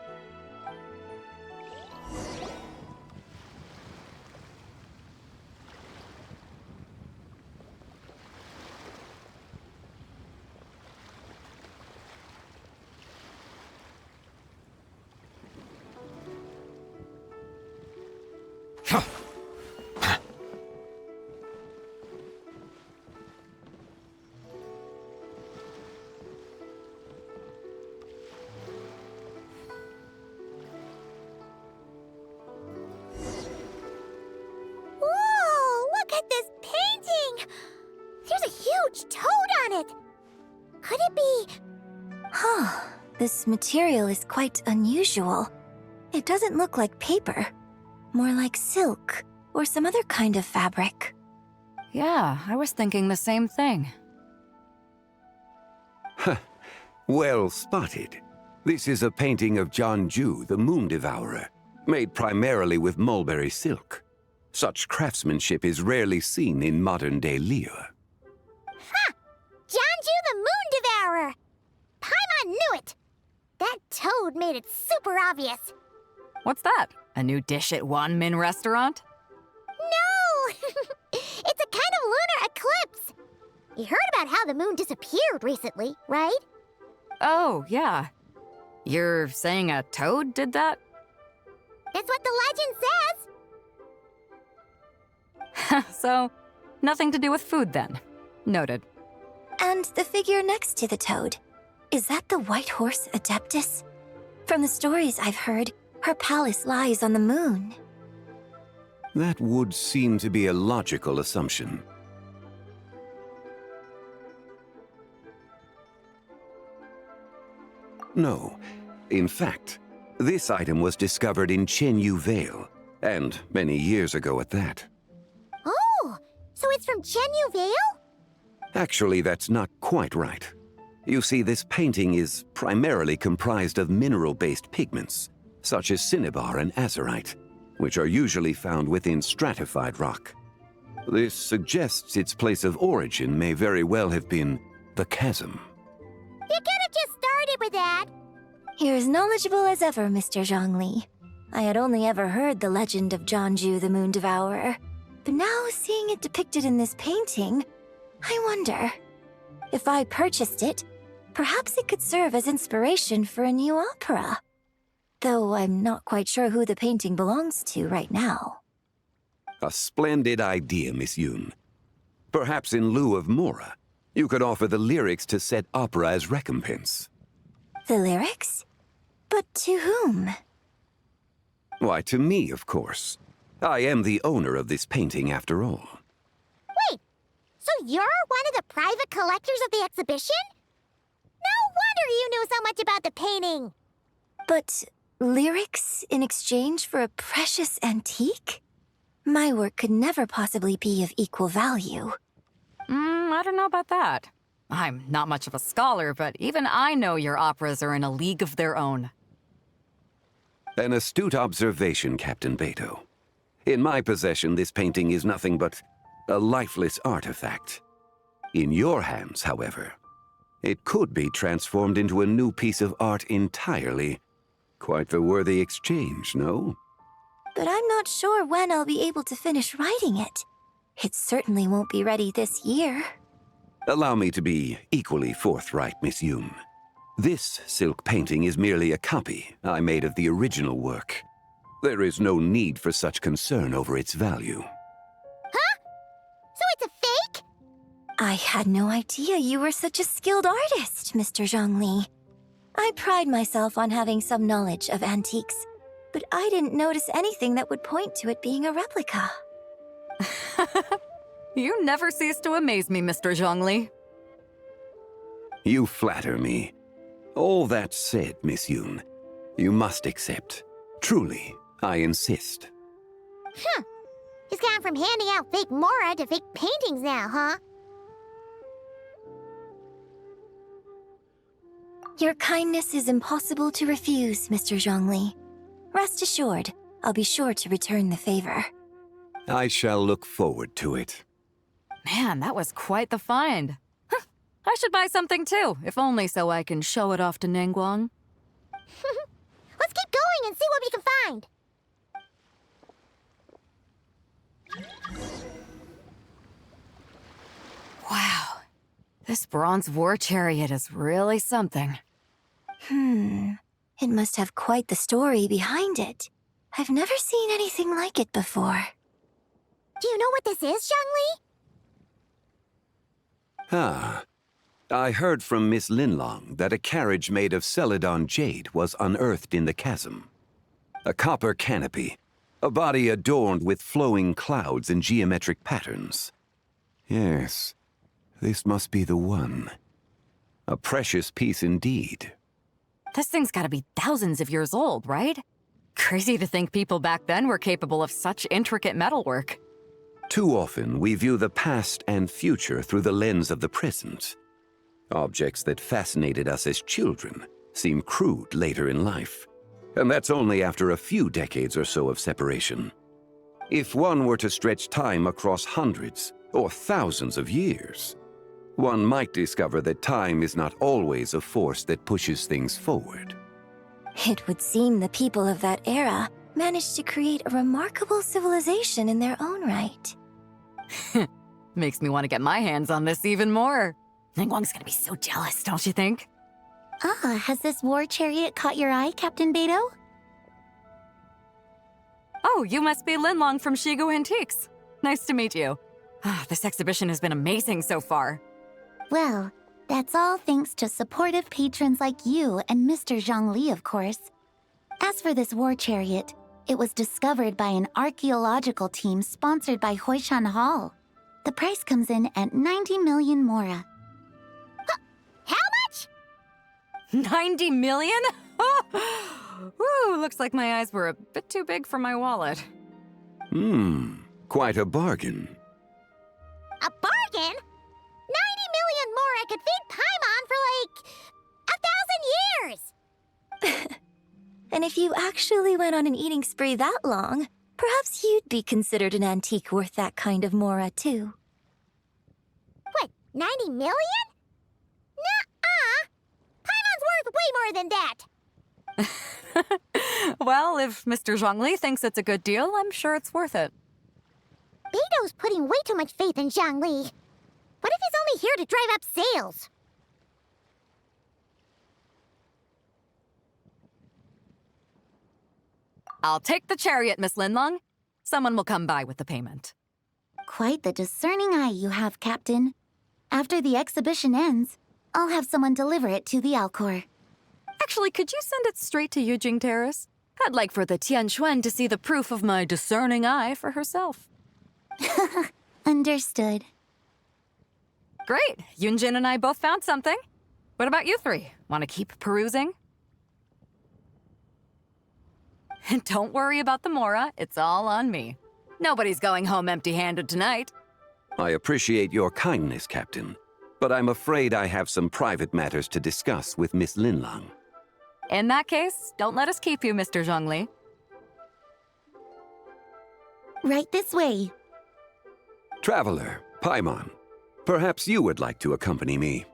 Whoa, look at this painting! There's a huge toad on it! Could it be... Huh. This material is quite unusual. It doesn't look like paper. More like silk, or some other kind of fabric. Yeah, I was thinking the same thing. Well spotted. This is a painting of Jianju, the Moon Devourer, made primarily with mulberry silk. Such craftsmanship is rarely seen in modern-day Liyue. Ha! Jianju the Moon Devourer! Paimon knew it! That toad made it super obvious. What's that? A new dish at Wanmin restaurant? No! It's a kind of lunar eclipse. You heard about how the moon disappeared recently, right? Oh, yeah. You're saying a toad did that? It's what the legend says. So, nothing to do with food then. Noted. And the figure next to the toad. Is that the white horse Adeptus? From the stories I've heard, her palace lies on the moon. That would seem to be a logical assumption. No. In fact, this item was discovered in Chenyu Vale, and many years ago at that. Oh, so it's from Chenyu Vale? Actually, that's not quite right. You see, this painting is primarily comprised of mineral-based pigments, such as cinnabar and azurite, which are usually found within stratified rock. This suggests its place of origin may very well have been the chasm. You could have just started with that. You're as knowledgeable as ever, Mr. Zhongli. I had only ever heard the legend of Jianju the Moon Devourer, but now seeing it depicted in this painting, I wonder. If I purchased it, perhaps it could serve as inspiration for a new opera. Though I'm not quite sure who the painting belongs to right now. A splendid idea, Miss Yoon. Perhaps in lieu of mora, you could offer the lyrics to said opera as recompense. The lyrics? But to whom? Why, to me, of course. I am the owner of this painting, after all. Wait, so you're one of the private collectors of the exhibition? No wonder you knew so much about the painting. But lyrics in exchange for a precious antique? My work could never possibly be of equal value. I don't know about that. I'm not much of a scholar, but even I know your operas are in a league of their own. An astute observation, Captain Beto. In my possession, this painting is nothing but a lifeless artifact. In your hands, however, it could be transformed into a new piece of art entirely. Quite the worthy exchange, no? But I'm not sure when I'll be able to finish writing it. It certainly won't be ready this year. Allow me to be equally forthright, Miss Yoon. This silk painting is merely a copy I made of the original work. There is no need for such concern over its value. Huh? So it's a fake? I had no idea you were such a skilled artist, Mr. Zhongli. I pride myself on having some knowledge of antiques, but I didn't notice anything that would point to it being a replica. You never cease to amaze me, Mr. Zhongli. You flatter me. All that said, Miss Yoon, you must accept. Truly, I insist. Huh. He's gone from handing out fake Mora to fake paintings now, huh? Your kindness is impossible to refuse, Mr. Zhongli. Rest assured, I'll be sure to return the favor. I shall look forward to it. Man, that was quite the find. Huh, I should buy something too, if only so I can show it off to Ningguang. Let's keep going and see what we can find. Wow, this bronze war chariot is really something. It must have quite the story behind it. I've never seen anything like it before. Do you know what this is, Zhongli? Ah. I heard from Miss Linlong that a carriage made of Celadon jade was unearthed in the chasm. A copper canopy, a body adorned with flowing clouds and geometric patterns. Yes, this must be the one. A precious piece indeed. This thing's gotta be thousands of years old, right? Crazy to think people back then were capable of such intricate metalwork. Too often, we view the past and future through the lens of the present. Objects that fascinated us as children seem crude later in life. And that's only after a few decades or so of separation. If one were to stretch time across hundreds or thousands of years, one might discover that time is not always a force that pushes things forward. It would seem the people of that era managed to create a remarkable civilization in their own right. Makes me want to get my hands on this even more. Ningguang's gonna be so jealous, don't you think? Has this war chariot caught your eye, Captain Beidou? Oh, you must be Linlong from Shigu Antiques. Nice to meet you. This exhibition has been amazing so far. Well, that's all thanks to supportive patrons like you and Mr. Zhongli, of course. As for this war chariot, it was discovered by an archaeological team sponsored by Hoishan Hall. The price comes in at 90 million Mora. How much? 90 million? Woo, looks like my eyes were a bit too big for my wallet. Quite a bargain. A bargain? 90 million Mora could feed Paimon for like 1,000 years! And if you actually went on an eating spree that long, perhaps you'd be considered an antique worth that kind of Mora, too. What, 90 million? Nuh-uh! Paimon's worth way more than that! Well, if Mr. Zhongli thinks it's a good deal, I'm sure it's worth it. Beidou's putting way too much faith in Zhongli. What if he's only here to drive up sales? I'll take the chariot, Miss Linlong. Someone will come by with the payment. Quite the discerning eye you have, Captain. After the exhibition ends, I'll have someone deliver it to the Alcor. Actually, could you send it straight to Yujing Terrace? I'd like for the Tianquan to see the proof of my discerning eye for herself. Understood. Great. Yunjin and I both found something. What about you three? Want to keep perusing? And don't worry about the Mora. It's all on me. Nobody's going home empty-handed tonight. I appreciate your kindness, Captain, but I'm afraid I have some private matters to discuss with Miss Linlong. In that case, don't let us keep you, Mr. Zhongli. Right this way. Traveler, Paimon, perhaps you would like to accompany me.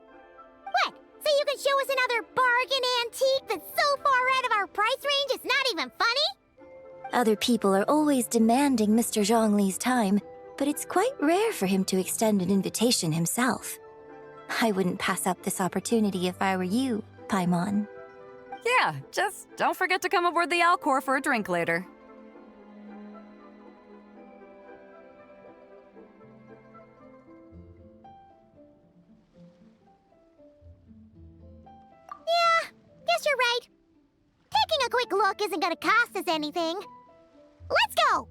What? So you can show us another bargain antique that's so far out of our price range it's not even funny? Other people are always demanding Mr. Zhongli's time, but it's quite rare for him to extend an invitation himself. I wouldn't pass up this opportunity if I were you, Paimon. Yeah, just don't forget to come aboard the Alcor for a drink later. Yeah, guess you're right. Taking a quick look isn't gonna cost us anything. Let's go!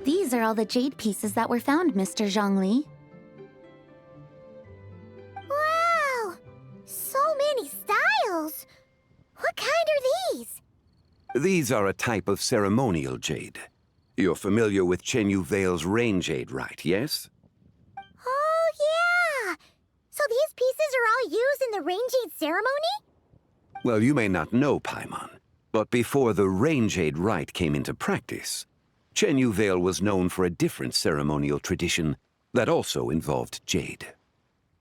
These are all the jade pieces that were found, Mr. Zhongli. Wow! So many styles! What kind are these? These are a type of ceremonial jade. You're familiar with Chenyu Vale's rain jade, right, yes? Oh, yeah! So these pieces are all used in the rain jade ceremony? Well, you may not know, Paimon, but before the rain jade rite came into practice, Chenyu Vale was known for a different ceremonial tradition that also involved jade.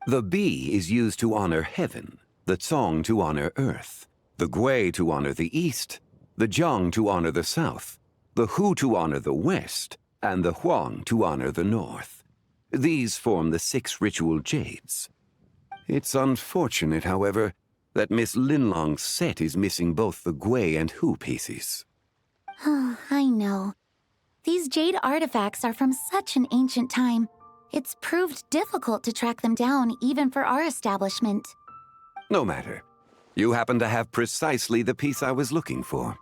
The Bi is used to honor heaven, the Tsong to honor earth, the Gui to honor the east, the Jiang to honor the south, the Hu to honor the west, and the Huang to honor the north. These form the 6 ritual jades. It's unfortunate, however, that Miss Linlong's set is missing both the Gui and Hu pieces. Oh, I know. These jade artifacts are from such an ancient time. It's proved difficult to track them down, even for our establishment. No matter. You happen to have precisely the piece I was looking for.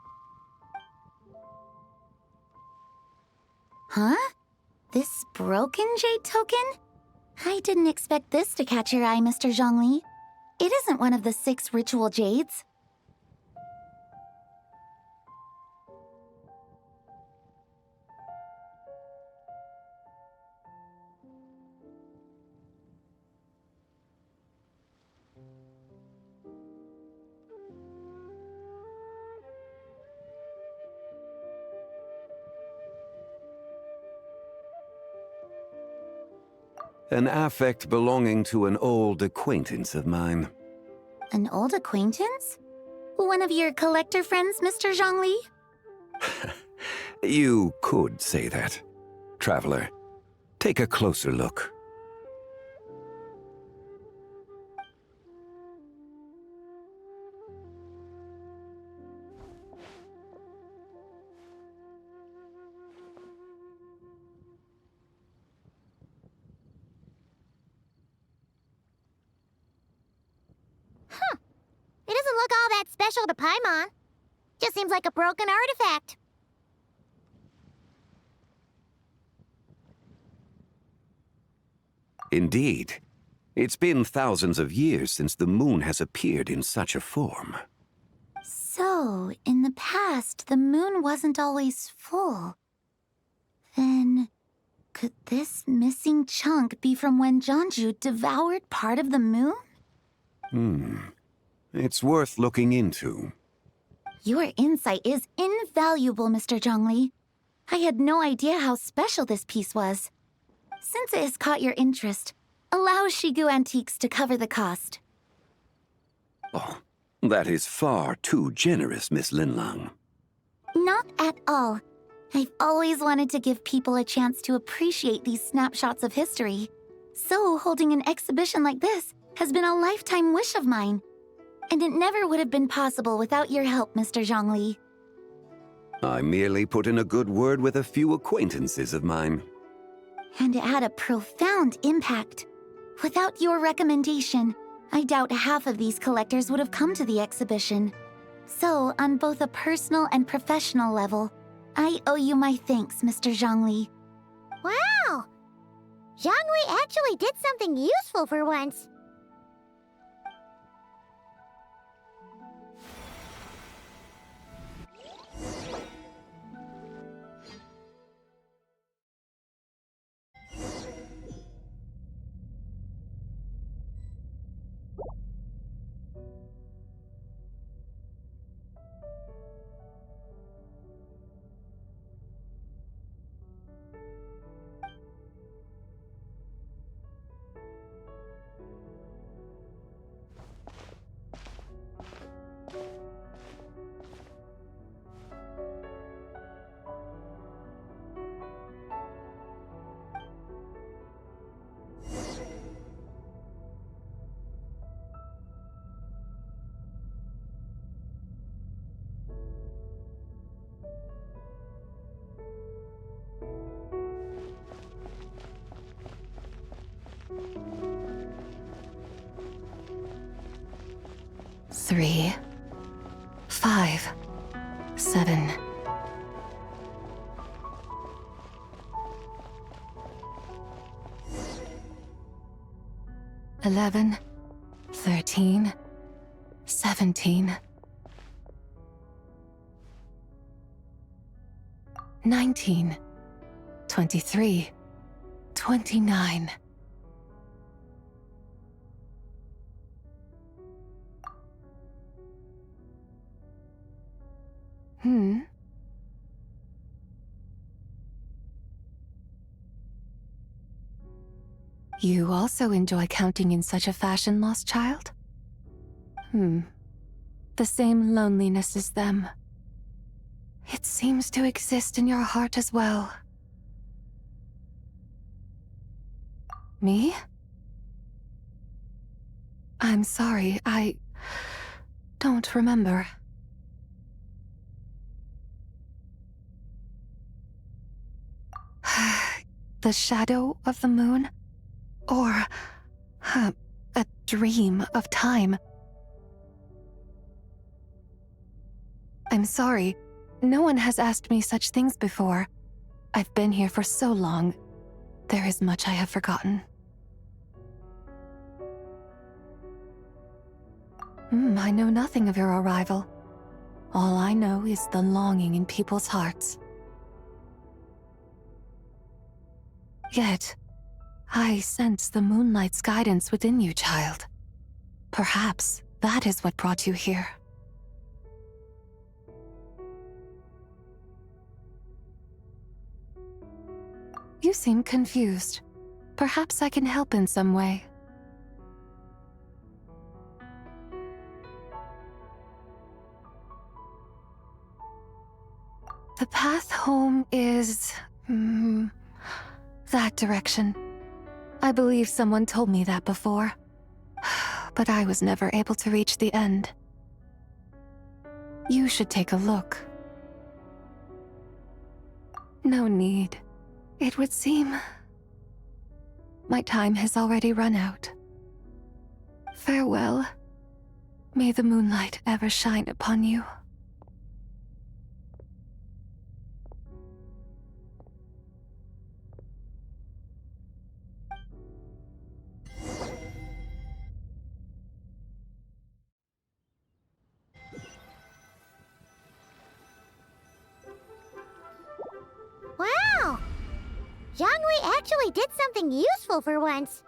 Huh? This broken jade token? I didn't expect this to catch your eye, Mr. Zhongli. It isn't one of the 6 ritual jades. An affect belonging to an old acquaintance of mine. An old acquaintance? One of your collector friends, Mr. Zhongli? You could say that. Traveler, take a closer look. It doesn't look all that special to Paimon. Just seems like a broken artifact. Indeed. It's been thousands of years since the moon has appeared in such a form. So, in the past, the moon wasn't always full. Then, could this missing chunk be from when Jianzhu devoured part of the moon? It's worth looking into. Your insight is invaluable, Mr. Zhongli. I had no idea how special this piece was. Since it has caught your interest, allow Shigu Antiques to cover the cost. Oh, that is far too generous, Miss Linlang. Not at all. I've always wanted to give people a chance to appreciate these snapshots of history. So holding an exhibition like this has been a lifetime wish of mine. And it never would have been possible without your help, Mr. Zhongli. I merely put in a good word with a few acquaintances of mine. And it had a profound impact. Without your recommendation, I doubt half of these collectors would have come to the exhibition. So, on both a personal and professional level, I owe you my thanks, Mr. Zhongli. Wow! Zhongli actually did something useful for once. Three, 5, 7. 11, 13, 17, 19, 23, 29. You also enjoy counting in such a fashion, lost child? The same loneliness as them. It seems to exist in your heart as well. Me? I'm sorry, I don't remember. The shadow of the moon? Or a dream of time? I'm sorry. No one has asked me such things before. I've been here for so long. There is much I have forgotten. I know nothing of your arrival. All I know is the longing in people's hearts. Yet, I sense the moonlight's guidance within you, child. Perhaps that is what brought you here. You seem confused. Perhaps I can help in some way. The path home is... that direction. I believe someone told me that before, but I was never able to reach the end. You should take a look. No need. It would seem my time has already run out. Farewell. May the moonlight ever shine upon you. Wow! Zhongli actually did something useful for once.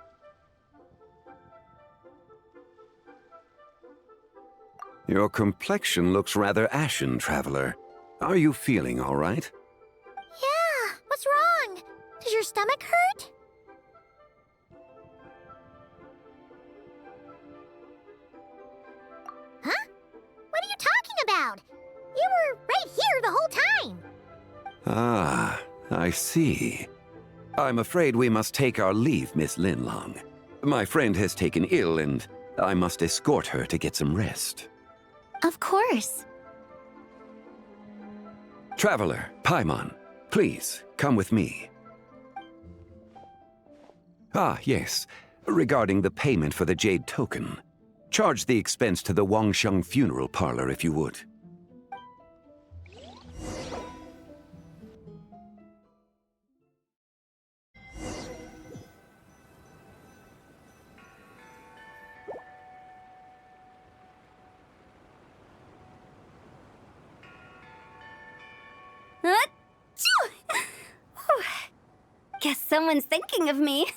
Your complexion looks rather ashen, Traveler. Are you feeling all right? Yeah, what's wrong? Does your stomach hurt? Huh? What are you talking about? You were right here the whole time. Ah, I see. I'm afraid we must take our leave, Miss Linlong. My friend has taken ill and I must escort her to get some rest. Of course. Traveler, Paimon, please, come with me. Ah, yes. Regarding the payment for the Jade Token. Charge the expense to the Wangsheng Funeral Parlor if you would. Guess someone's thinking of me.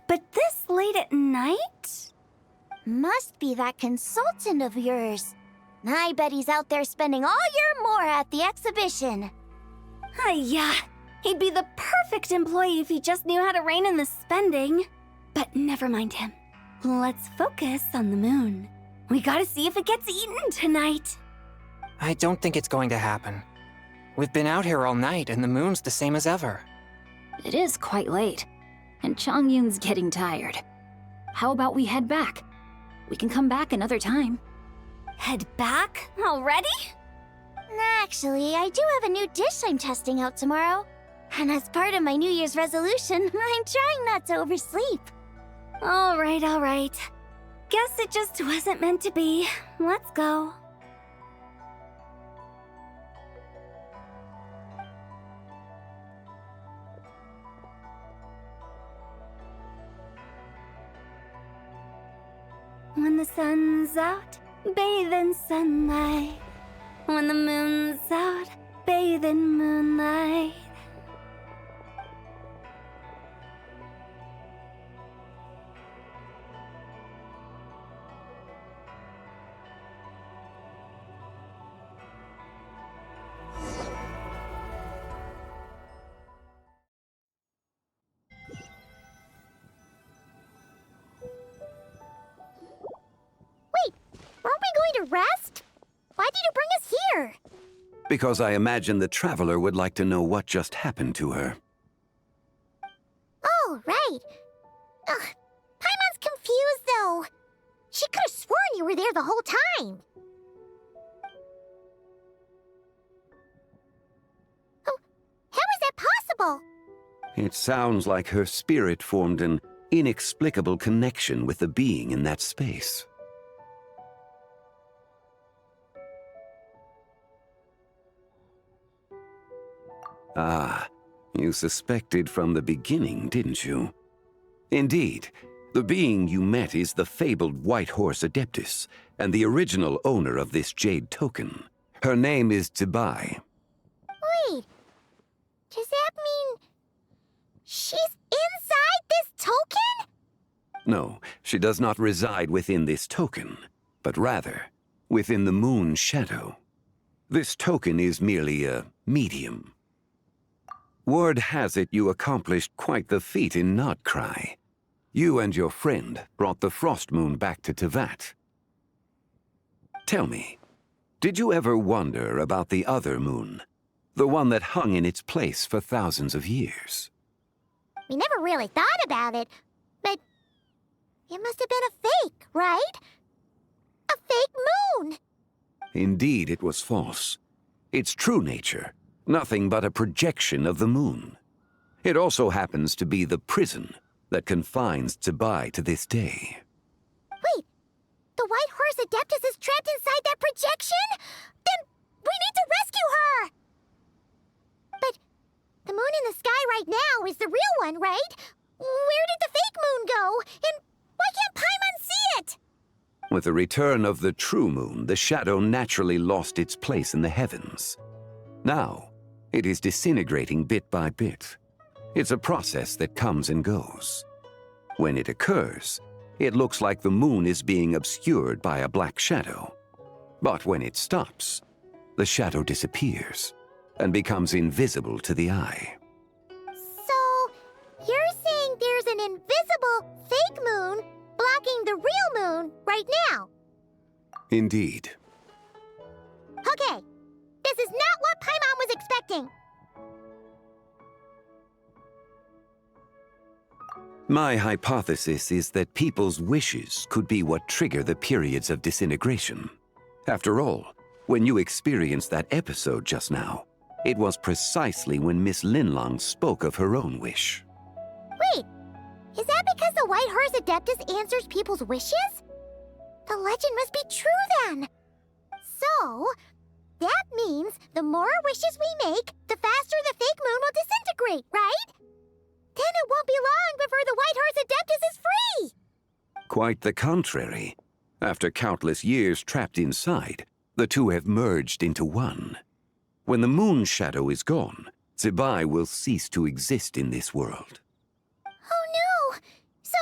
But this late at night? Must be that consultant of yours. I bet he's out there spending all year more at the exhibition. Yeah, he'd be the perfect employee if he just knew how to rein in the spending. But never mind him. Let's focus on the moon. We gotta see if it gets eaten tonight. I don't think it's going to happen. We've been out here all night, and the moon's the same as ever. It is quite late, and Chongyun's getting tired. How about we head back? We can come back another time. Head back? Already? Actually, I do have a new dish I'm testing out tomorrow. And as part of my New Year's resolution, I'm trying not to oversleep. All right. Guess it just wasn't meant to be. Let's go. When the sun's out, bathe in sunlight. When the moon's out, bathe in moonlight. Wait, aren't we going to rest? Why did you bring us here? Because I imagine the traveler would like to know what just happened to her. Oh, right. Ugh, Paimon's confused, though. She could have sworn you were there the whole time. Oh, how is that possible? It sounds like her spirit formed an inexplicable connection with the being in that space. Ah, you suspected from the beginning, didn't you? Indeed, the being you met is the fabled White Horse Adeptus, and the original owner of this jade token. Her name is Zibai. Wait, does that mean she's inside this token? No, she does not reside within this token, but rather within the moon's shadow. This token is merely a medium. Word has it you accomplished quite the feat in Nodcry. You and your friend brought the Frost Moon back to Tevat. Tell me, did you ever wonder about the other moon? The one that hung in its place for thousands of years? We never really thought about it, but it must have been a fake, right? A fake moon! Indeed, it was false. Its true nature, nothing but a projection of the moon. It also happens to be the prison that confines Zibai to this day. Wait, the White Horse Adeptus is trapped inside that projection? Then we need to rescue her! But the moon in the sky right now is the real one, right? Where did the fake moon go? And why can't Paimon see it? With the return of the true moon, the shadow naturally lost its place in the heavens. Now, it is disintegrating bit by bit. It's a process that comes and goes. When it occurs, it looks like the moon is being obscured by a black shadow. But when it stops, the shadow disappears and becomes invisible to the eye. So, you're saying there's an invisible fake moon blocking the real moon right now? Indeed. Okay, this is not what Paimon was expecting. My hypothesis is that people's wishes could be what trigger the periods of disintegration. After all, when you experienced that episode just now, it was precisely when Miss Linlong spoke of her own wish. Wait, is that because the White Horse Adeptus answers people's wishes? The legend must be true then. So, that means the more wishes we make, the faster the fake moon will disintegrate, right? Then it won't be long before the White Horse Adeptus is free! Quite the contrary. After countless years trapped inside, the two have merged into one. When the moon shadow is gone, Zibai will cease to exist in this world. Oh no! So,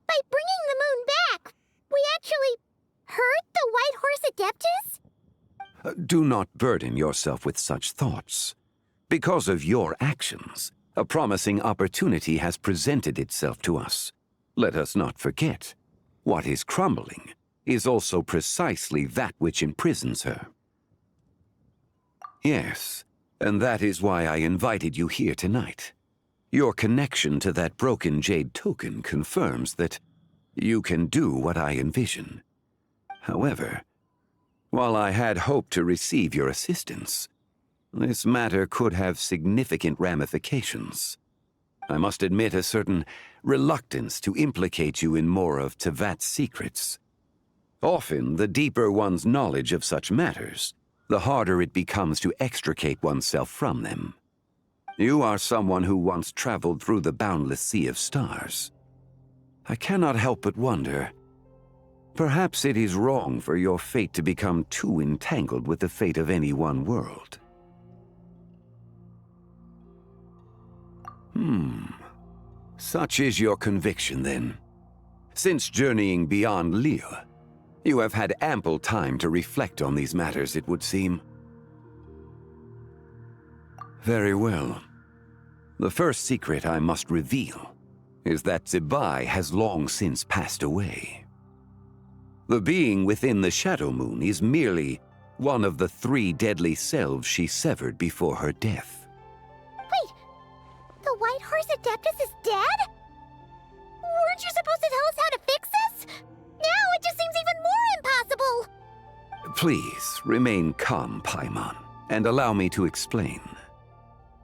by bringing the moon back, we actually hurt the White Horse Adeptus? Do not burden yourself with such thoughts. Because of your actions, a promising opportunity has presented itself to us. Let us not forget, what is crumbling is also precisely that which imprisons her. Yes, and that is why I invited you here tonight. Your connection to that broken jade token confirms that you can do what I envision. However, while I had hoped to receive your assistance, this matter could have significant ramifications. I must admit a certain reluctance to implicate you in more of Tevat's secrets. Often, the deeper one's knowledge of such matters, the harder it becomes to extricate oneself from them. You are someone who once traveled through the boundless sea of stars. I cannot help but wonder, Perhaps it is wrong for your fate to become too entangled with the fate of any one world. Such is your conviction, then. Since journeying beyond Liyue, you have had ample time to reflect on these matters, it would seem. Very well. The first secret I must reveal is that Zibai has long since passed away. The being within the Shadow Moon is merely one of the 3 deadly selves she severed before her death. Wait, the White Horse Adeptus is dead? Weren't you supposed to tell us how to fix this? Now it just seems even more impossible! Please, remain calm, Paimon, and allow me to explain.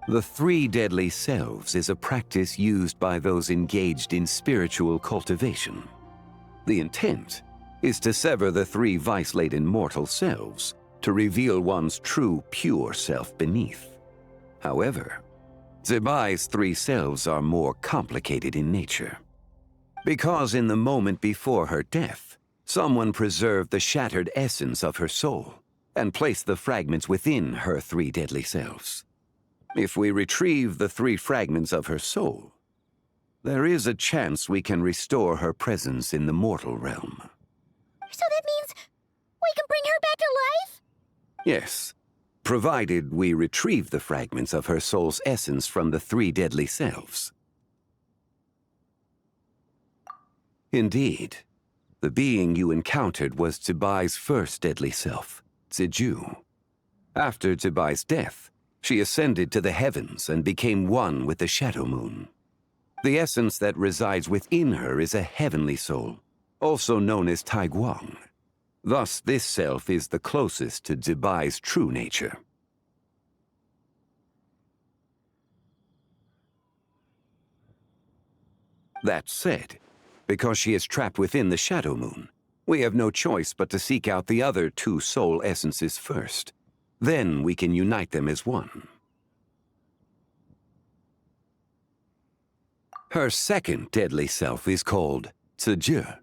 The 3 deadly selves is a practice used by those engaged in spiritual cultivation. The intent is to sever the 3 vice-laden mortal selves to reveal one's true, pure self beneath. However, Zibai's 3 selves are more complicated in nature. Because in the moment before her death, someone preserved the shattered essence of her soul and placed the fragments within her 3 deadly selves. If we retrieve the 3 fragments of her soul, there is a chance we can restore her presence in the mortal realm. So that means we can bring her back to life? Yes, provided we retrieve the fragments of her soul's essence from the 3 deadly selves. Indeed, the being you encountered was Zibai's first deadly self, Ziju. After Zibai's death, she ascended to the heavens and became one with the Shadow Moon. The essence that resides within her is a heavenly soul, also known as Taiguang. Thus, this self is the closest to Zibai's true nature. That said, because she is trapped within the Shadow Moon, we have no choice but to seek out the other 2 soul essences first. Then we can unite them as one. Her second deadly self is called Ziju.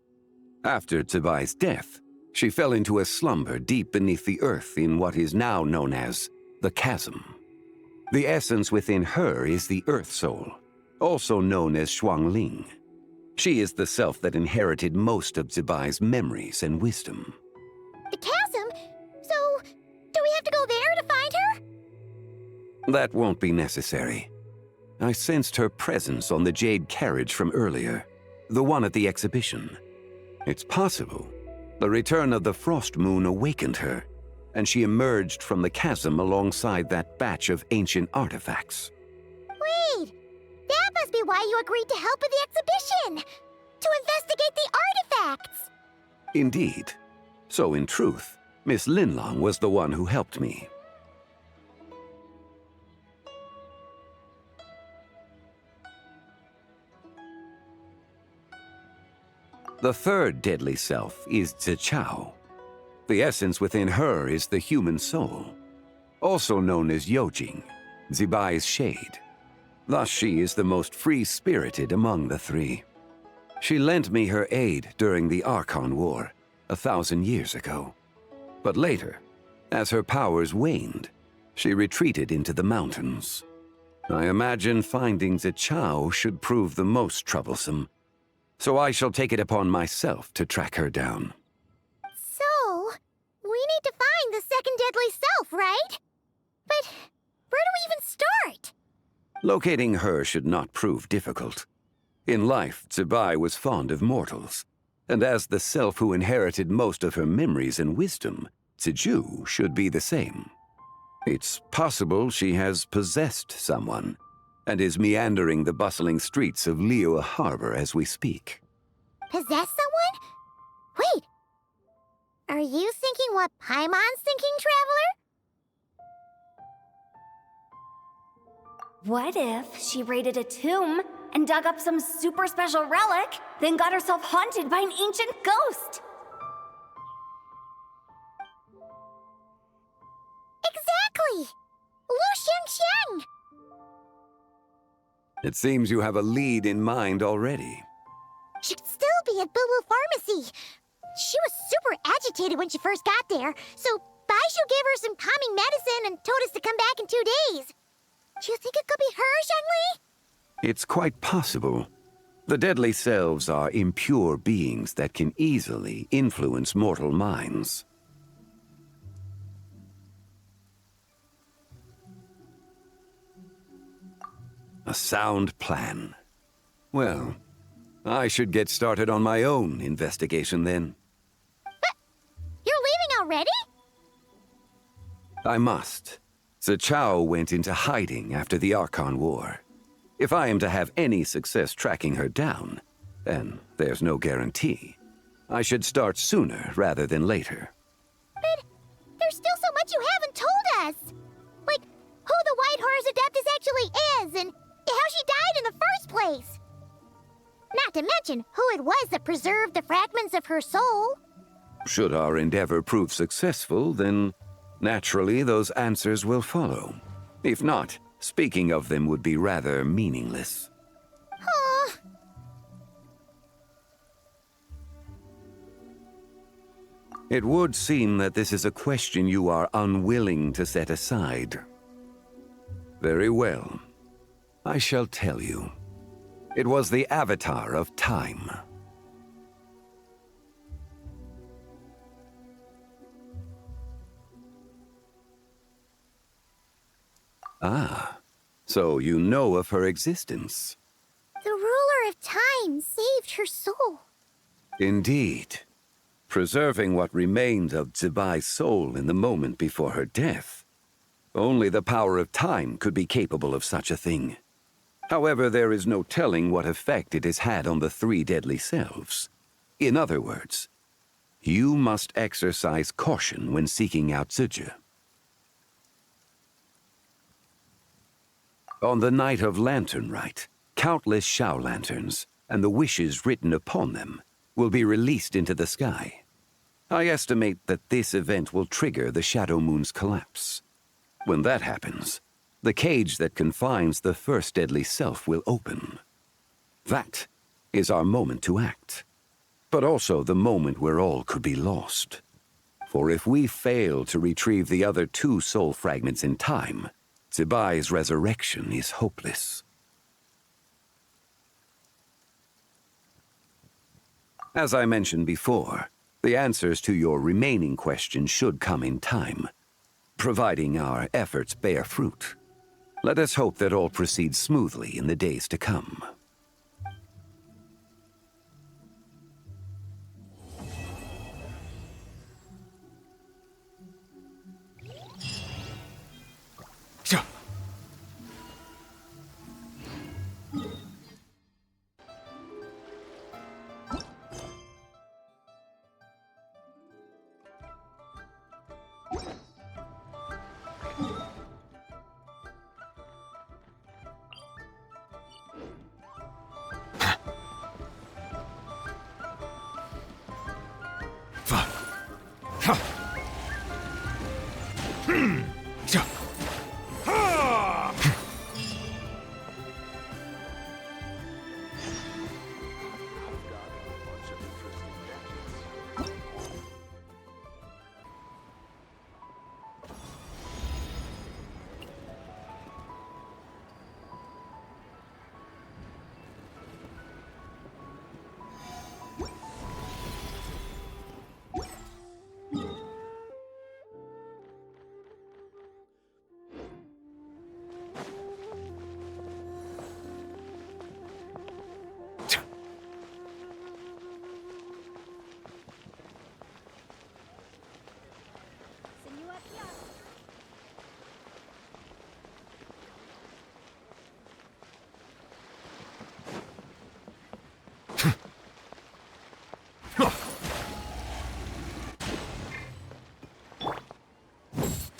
After Zibai's death, she fell into a slumber deep beneath the earth in what is now known as the Chasm. The essence within her is the Earth Soul, also known as Xuangling. She is the self that inherited most of Zibai's memories and wisdom. The chasm? So, do we have to go there to find her? That won't be necessary. I sensed her presence on the jade carriage from earlier, the one at the exhibition. It's possible the return of the Frost Moon awakened her, and she emerged from the chasm alongside that batch of ancient artifacts. Wait! That must be why you agreed to help with the exhibition! To investigate the artifacts! Indeed. So in truth, Miss Linlong was the one who helped me. The third deadly self is Zichao. The essence within her is the human soul, also known as Yojing, Zibai's shade. Thus she is the most free-spirited among the 3. She lent me her aid during the Archon War 1,000 years ago. But later, as her powers waned, she retreated into the mountains. I imagine finding Zichao should prove the most troublesome, so I shall take it upon myself to track her down. So, we need to find the second deadly self, right? But where do we even start? Locating her should not prove difficult. In life, Zibai was fond of mortals, and as the self who inherited most of her memories and wisdom, Ziju should be the same. It's possible she has possessed someone, and is meandering the bustling streets of Liyue Harbor as we speak. Possess someone? Wait! Are you thinking what Paimon's thinking, Traveler? What if she raided a tomb and dug up some super special relic, then got herself haunted by an ancient ghost? Exactly! Lu Xiangxiang! It seems you have a lead in mind already. She'd still be at Boo Boo Pharmacy. She was super agitated when she first got there, so Baishu gave her some calming medicine and told us to come back in 2 days. Do you think it could be her, Zhongli? It's quite possible. The deadly selves are impure beings that can easily influence mortal minds. A sound plan. Well, I should get started on my own investigation then. But you're leaving already? I must. Zichao went into hiding after the Archon War. If I am to have any success tracking her down, then there's no guarantee. I should start sooner rather than later. But there's still so much you haven't told us. Like, who the White Horse Adeptus actually is, and how she died in the first place. Not to mention who it was that preserved the fragments of her soul. Should our endeavor prove successful, then naturally those answers will follow. If not, speaking of them would be rather meaningless. Huh. It would seem that this is a question you are unwilling to set aside. Very well. I shall tell you. It was the Avatar of Time. Ah, so you know of her existence. The ruler of time saved her soul. Indeed. Preserving what remained of Zibai's soul in the moment before her death. Only the power of time could be capable of such a thing. However, there is no telling what effect it has had on the 3 deadly selves. In other words, you must exercise caution when seeking out Ziji. On the night of Lanternlit, countless Shao lanterns, and the wishes written upon them, will be released into the sky. I estimate that this event will trigger the Shadow Moon's collapse. When that happens, the cage that confines the first deadly self will open. That is our moment to act, but also the moment where all could be lost. For if we fail to retrieve the other 2 soul fragments in time, Zibai's resurrection is hopeless. As I mentioned before, the answers to your remaining questions should come in time, providing our efforts bear fruit. Let us hope that all proceeds smoothly in the days to come.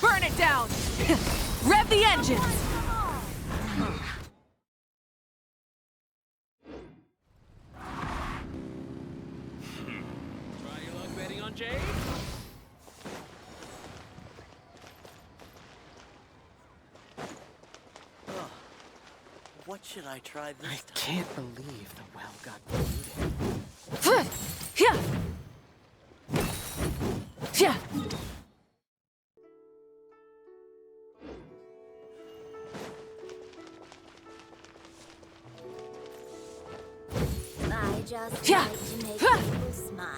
Burn it down! Rev the engines! Try your luck betting on Jade? Oh, what should I try this time? I can't believe the well got polluted. just like to make people smile.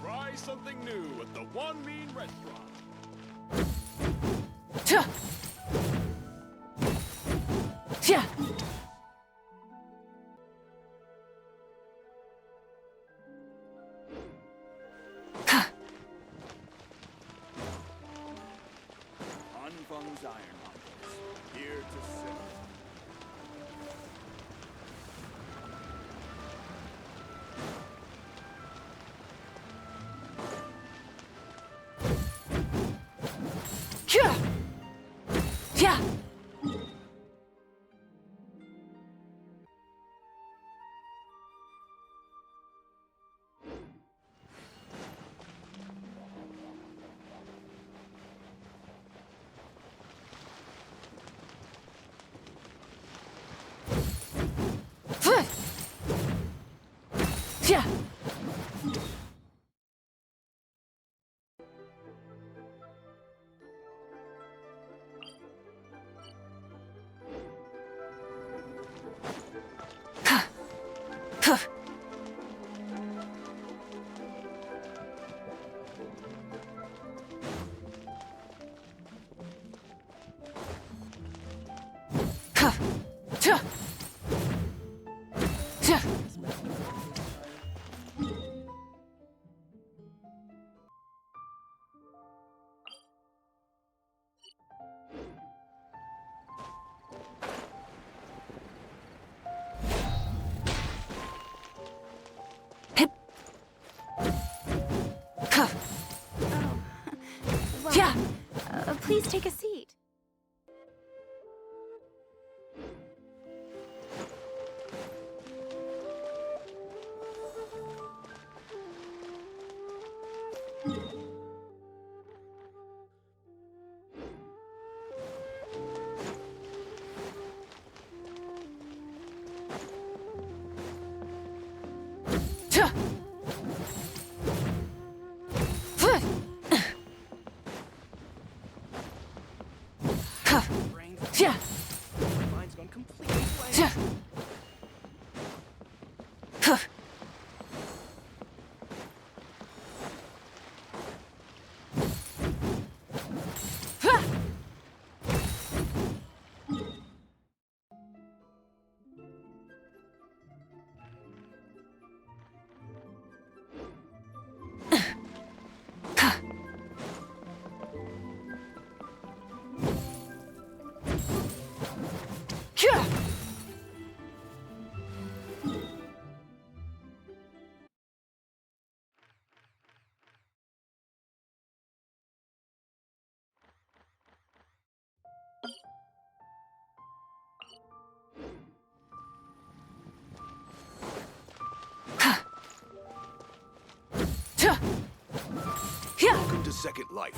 Try something new at the One Mean Restaurant. Unfung's Ironmongers, here to sell. Please take a seat. Mine's gone completely blank. Welcome to Second Life.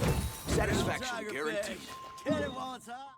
Satisfaction guaranteed. Get it while it's hot.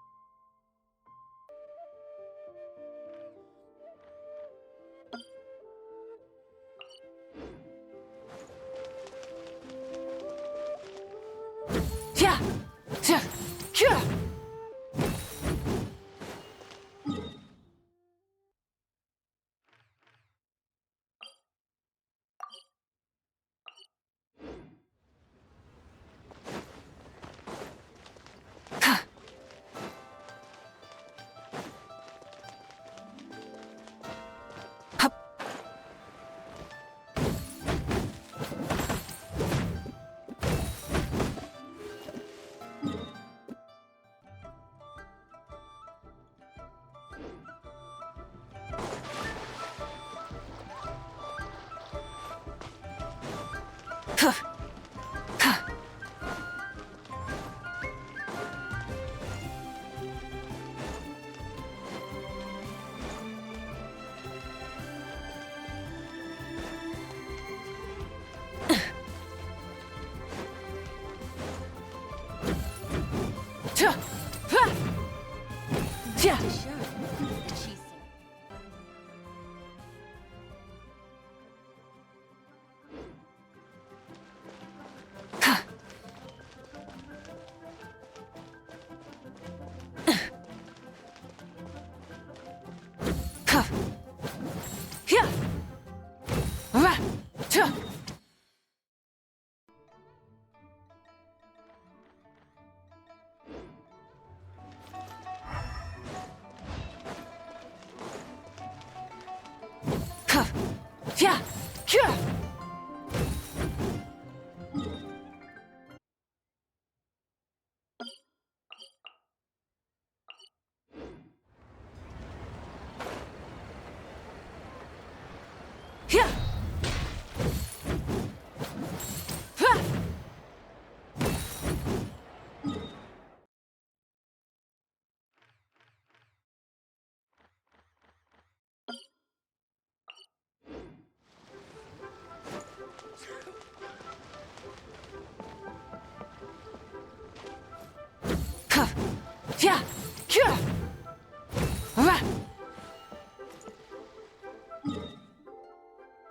Yeah! Yeah! Yeah!